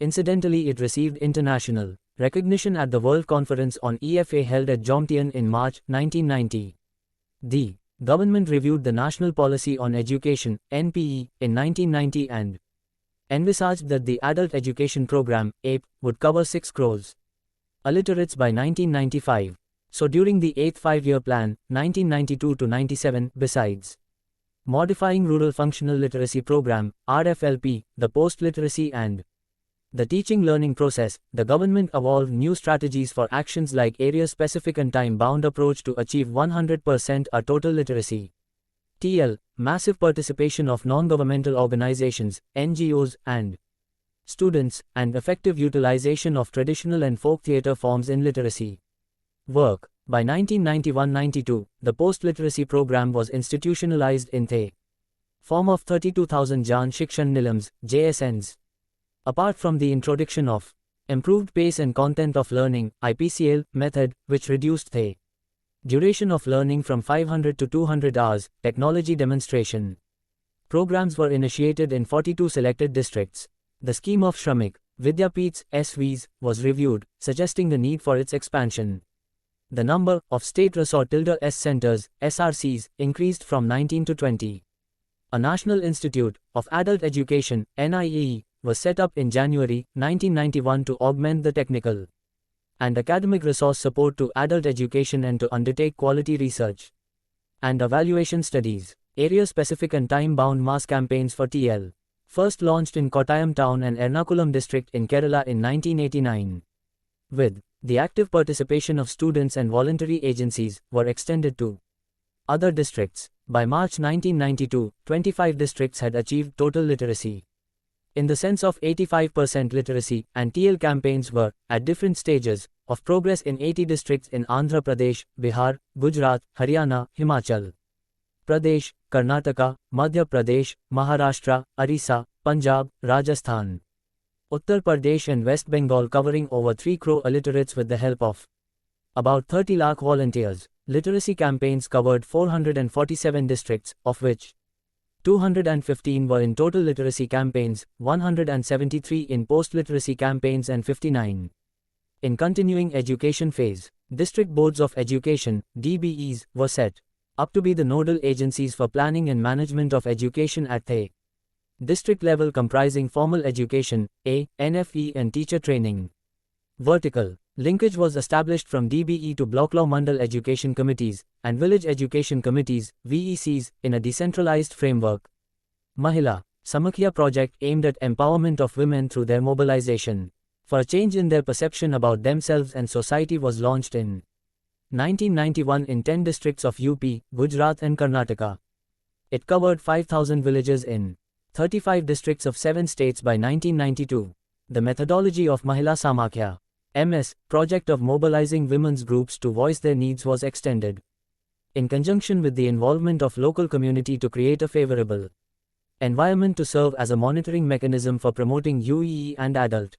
Incidentally, it received international Recognition at the World Conference on EFA held at Jomtien in March 1990. The government reviewed the National Policy on Education (NPE) in 1990 and envisaged that the Adult Education Program (APE) would cover 6 crores illiterates by 1995. So during the 8th Five-Year Plan, 1992 to 97, besides modifying Rural Functional Literacy Program (RFLP), the post-literacy and the teaching learning process, the government evolved new strategies for actions like area-specific and time-bound approach to achieve 100% a total literacy. TL, massive participation of non-governmental organizations, NGOs, and students, and effective utilization of traditional and folk theatre forms in literacy work. By 1991-92, the post-literacy program was institutionalized in the form of 32,000 Jan Shikshan Nilams, JSNs. Apart from the introduction of improved pace and content of learning, IPCL, method, which reduced the duration of learning from 500 to 200 hours, technology demonstration programs were initiated in 42 selected districts. The scheme of Shramik Vidyapeeths (SVs) was reviewed, suggesting the need for its expansion. The number of state S centers (SRCs) increased from 19 to 20. A National Institute of Adult Education (NIAE) was set up in January 1991 to augment the technical and academic resource support to adult education and to undertake quality research and evaluation studies. Area-specific and time-bound mass campaigns for TL. First launched in Kottayam town and Ernakulam district in Kerala in 1989. With the active participation of students and voluntary agencies, were extended to other districts. By March 1992, 25 districts had achieved total literacy in the sense of 85% literacy, and TL campaigns were at different stages of progress in 80 districts in Andhra Pradesh, Bihar, Gujarat, Haryana, Himachal Pradesh, Karnataka, Madhya Pradesh, Maharashtra, Orissa, Punjab, Rajasthan, Uttar Pradesh and West Bengal, covering over 3 crore illiterates with the help of about 30 lakh volunteers. Literacy campaigns covered 447 districts, of which 215 were in total literacy campaigns, 173 in post-literacy campaigns and 59 in continuing education phase. District Boards of Education, DBEs, were set up to be the nodal agencies for planning and management of education at the district level, comprising formal education, NFE and teacher training. Vertical linkage was established from DBE to Block Law Mandal Education Committees and Village Education Committees, VECs, in a decentralized framework. Mahila Samakhya project aimed at empowerment of women through their mobilization for a change in their perception about themselves and society was launched in 1991 in 10 districts of UP, Gujarat and Karnataka. It covered 5,000 villages in 35 districts of 7 states by 1992. The methodology of Mahila Samakhya MS project of mobilizing women's groups to voice their needs was extended in conjunction with the involvement of local community to create a favorable environment to serve as a monitoring mechanism for promoting UEE and adult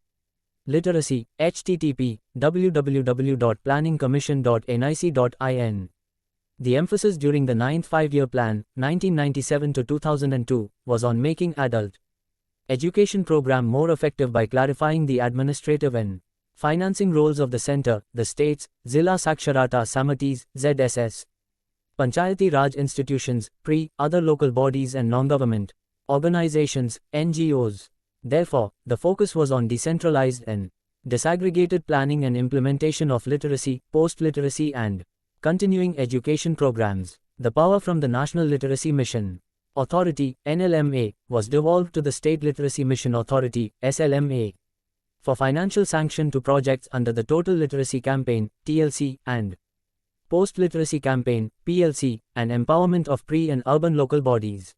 literacy. http www.planningcommission.nic.in. The emphasis during the 9th Five-Year Plan, 1997 to 2002, was on making adult education program more effective by clarifying the administrative and financing roles of the center, the states, Zilla Saksharata Samitis, ZSS, Panchayati Raj institutions, other local bodies and non-government organizations, NGOs. Therefore, the focus was on decentralized and disaggregated planning and implementation of literacy, post-literacy and continuing education programs. The power from the National Literacy Mission Authority, NLMA, was devolved to the State Literacy Mission Authority, SLMA, for financial sanction to projects under the Total Literacy Campaign, TLC, and Post-Literacy Campaign, PLC, and empowerment of and urban local bodies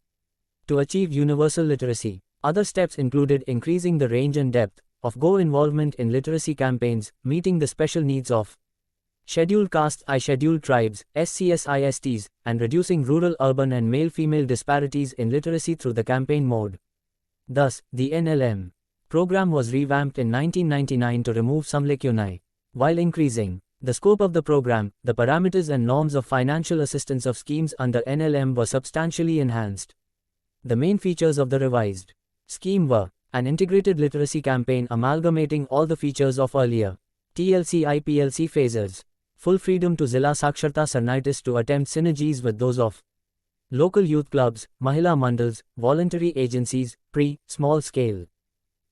to achieve universal literacy. Other steps included increasing the range and depth of involvement in literacy campaigns, meeting the special needs of scheduled castes, scheduled tribes, SCS-ISTs, and reducing rural-urban and male-female disparities in literacy through the campaign mode. Thus, the NLM program was revamped in 1999 to remove some lacunae, while increasing the scope of the program. The parameters and norms of financial assistance of schemes under NLM were substantially enhanced. The main features of the revised scheme were an integrated literacy campaign amalgamating all the features of earlier TLC IPLC phases. Full freedom to Zilla Saksharta Sarnitis to attempt synergies with those of local youth clubs, Mahila Mandals, voluntary agencies, small scale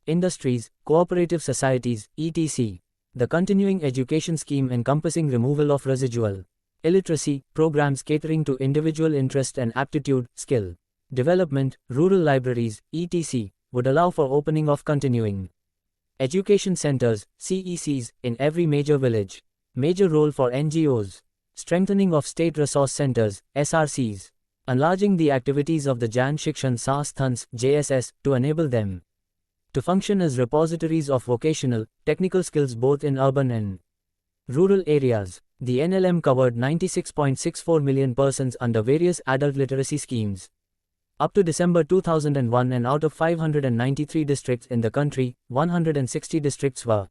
industries, cooperative societies, etc. The continuing education scheme encompassing removal of residual illiteracy, programs catering to individual interest and aptitude, skill development, rural libraries, etc., would allow for opening of continuing education centers, CECs, in every major village. Major role for NGOs. Strengthening of state resource centers, SRCs. Enlarging the activities of the Jan Shikshan Sansthans, JSS, to enable them to function as repositories of vocational, technical skills both in urban and rural areas. The NLM covered 96.64 million persons under various adult literacy schemes. Up to December 2001, and out of 593 districts in the country, 160 districts were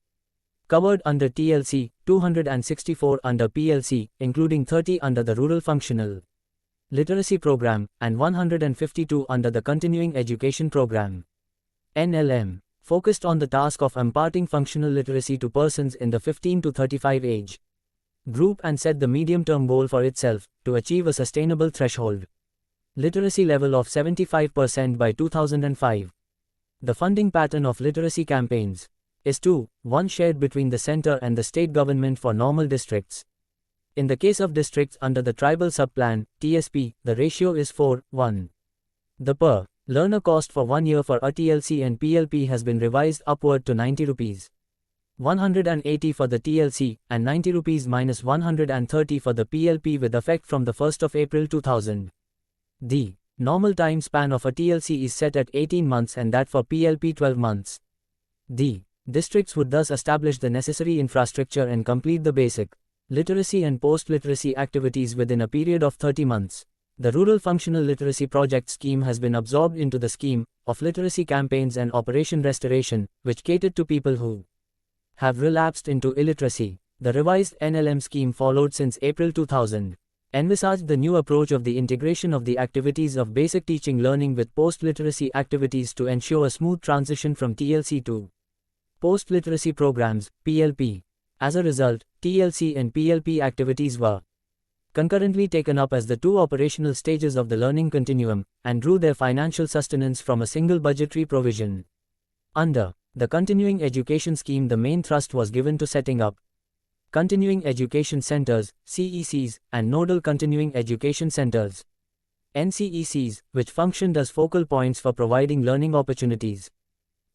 covered under TLC, 264 under PLC, including 30 under the Rural Functional Literacy Program, and 152 under the Continuing Education Program. NLM focused on the task of imparting functional literacy to persons in the 15 to 35 age group and set the medium-term goal for itself, to achieve a sustainable threshold literacy level of 75% by 2005. The funding pattern of literacy campaigns is 2:1 shared between the center and the state government for normal districts. In the case of districts under the Tribal Subplan, TSP, the ratio is 4:1. The per learner cost for 1 year for a TLC and PLP has been revised upward to 90 rupees. 180 for the TLC, and 90 rupees minus 130 for the PLP with effect from the 1st of April 2000. The normal time span of a TLC is set at 18 months and that for PLP 12 months. The districts would thus establish the necessary infrastructure and complete the basic literacy and post-literacy activities within a period of 30 months. The Rural Functional Literacy Project scheme has been absorbed into the scheme of literacy campaigns and Operation Restoration, which catered to people who have relapsed into illiteracy. The revised NLM scheme, followed since April 2000, envisaged the new approach of the integration of the activities of basic teaching learning with post-literacy activities to ensure a smooth transition from TLC to post-literacy programs, PLP. As a result, TLC and PLP activities were concurrently taken up as the two operational stages of the learning continuum, and drew their financial sustenance from a single budgetary provision. Under the Continuing Education Scheme, the main thrust was given to setting up Continuing Education Centers, CECs, and Nodal Continuing Education Centers, NCECs, which functioned as focal points for providing learning opportunities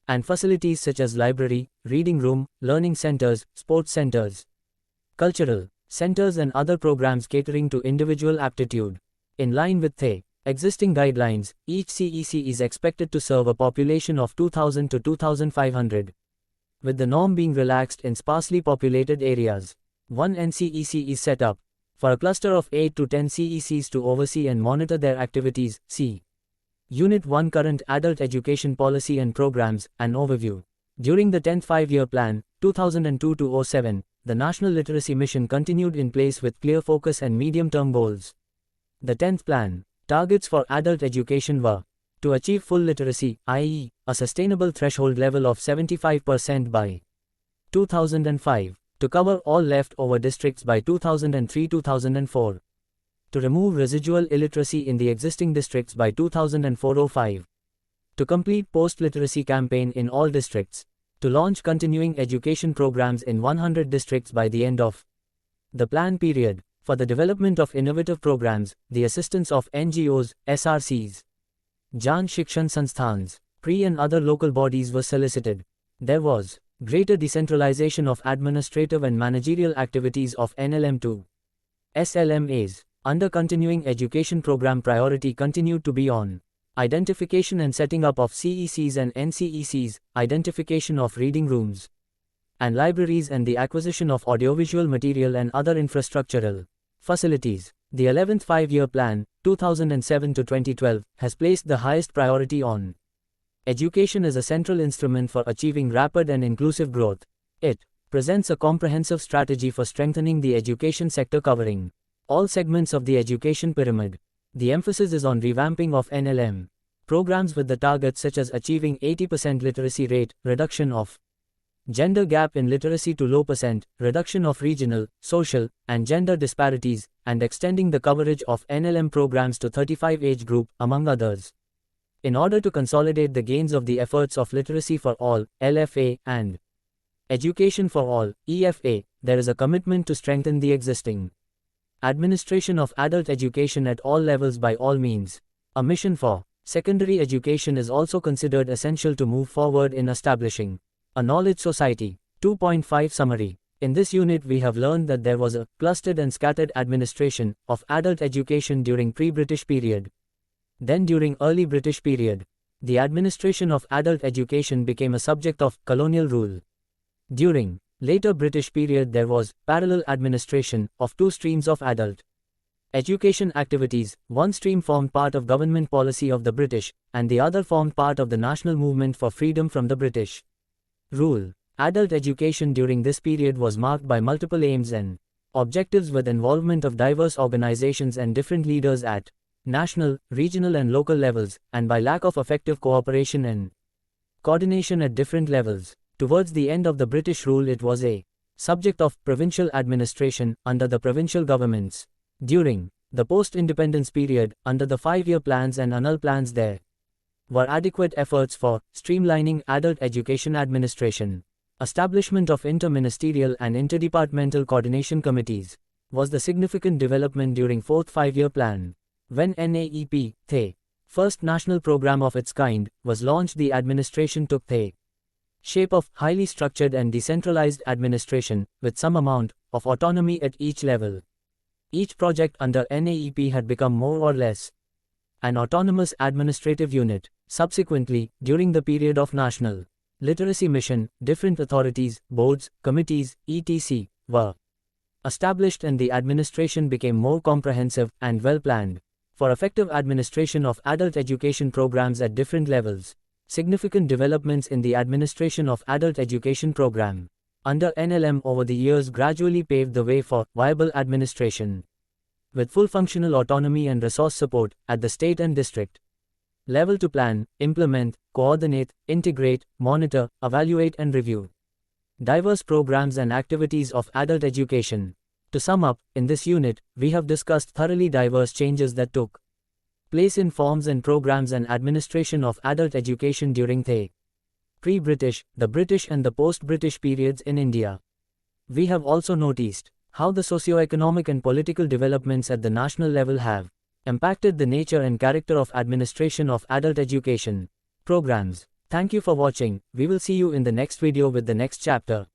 and facilities such as library, reading room, learning centers, sports centers, cultural centers and other programs catering to individual aptitude. In line with the existing guidelines, each CEC is expected to serve a population of 2,000 to 2,500, with the norm being relaxed in sparsely populated areas. One NCEC is set up for a cluster of 8 to 10 CECs to oversee and monitor their activities. See Unit 1 Current Adult Education Policy and Programs, an overview. During the 10th Five-Year Plan, 2002-07, the National Literacy Mission continued in place with clear focus and medium-term goals. The 10th Plan targets for adult education were to achieve full literacy, i.e., a sustainable threshold level of 75% by 2005, to cover all left-over districts by 2003-2004. To remove residual illiteracy in the existing districts by 2004-05. To complete post-literacy campaign in all districts. To launch continuing education programs in 100 districts by the end of the plan period. For the development of innovative programs, the assistance of NGOs, SRCs, Jan Shikshan Sansthans, and other local bodies was solicited. There was greater decentralization of administrative and managerial activities of NLM to SLMAs. Under Continuing Education Program, priority continued to be on identification and setting up of CECs and NCECs, identification of reading rooms and libraries, and the acquisition of audiovisual material and other infrastructural facilities. The 11th Five-Year Plan, 2007-2012, has placed the highest priority on education as a central instrument for achieving rapid and inclusive growth. It presents a comprehensive strategy for strengthening the education sector covering all segments of the education pyramid. The emphasis is on revamping of NLM programs with the targets such as achieving 80% literacy rate, reduction of Gender gap in literacy to low %, reduction of regional, social, and gender disparities, and extending the coverage of NLM programs to 35 age group, among others. In order to consolidate the gains of the efforts of Literacy for All, LFA, and Education for All, EFA, there is a commitment to strengthen the existing administration of adult education at all levels by all means. A mission for secondary education is also considered essential to move forward in establishing a knowledge society. 2.5 Summary. In this unit we have learned that there was a clustered and scattered administration of adult education during pre-British period. Then during early British period, the administration of adult education became a subject of colonial rule. During later British period there was parallel administration of two streams of adult education activities. One stream formed part of government policy of the British, and the other formed part of the national movement for freedom from the British rule. Adult education during this period was marked by multiple aims and objectives with involvement of diverse organizations and different leaders at national, regional and local levels, and by lack of effective cooperation and coordination at different levels. Towards the end of the British rule it was a subject of provincial administration under the provincial governments. During the post-independence period, under the 5-year plans and annual plans there were adequate efforts for streamlining adult education administration. Establishment of inter-ministerial and interdepartmental coordination committees was the significant development during 4th 5-year plan. When NAEP, the first national program of its kind, was launched, the administration took the shape of highly structured and decentralized administration, with some amount of autonomy at each level. Each project under NAEP had become more or less an autonomous administrative unit. Subsequently, during the period of National Literacy Mission, different authorities, boards, committees, etc. were established and the administration became more comprehensive and well-planned. For effective administration of adult education programs at different levels, significant developments in the administration of adult education program under NLM over the years gradually paved the way for viable administration, with full functional autonomy and resource support at the state and district level to plan, implement, coordinate, integrate, monitor, evaluate and review diverse programs and activities of adult education. To sum up, in this unit, we have discussed thoroughly diverse changes that took place in forms and programs and administration of adult education during the pre-British, the British and the post-British periods in India. We have also noticed how the socio-economic and political developments at the national level have impacted the nature and character of administration of adult education programs. Thank you for watching. We will see you in the next video with the next chapter.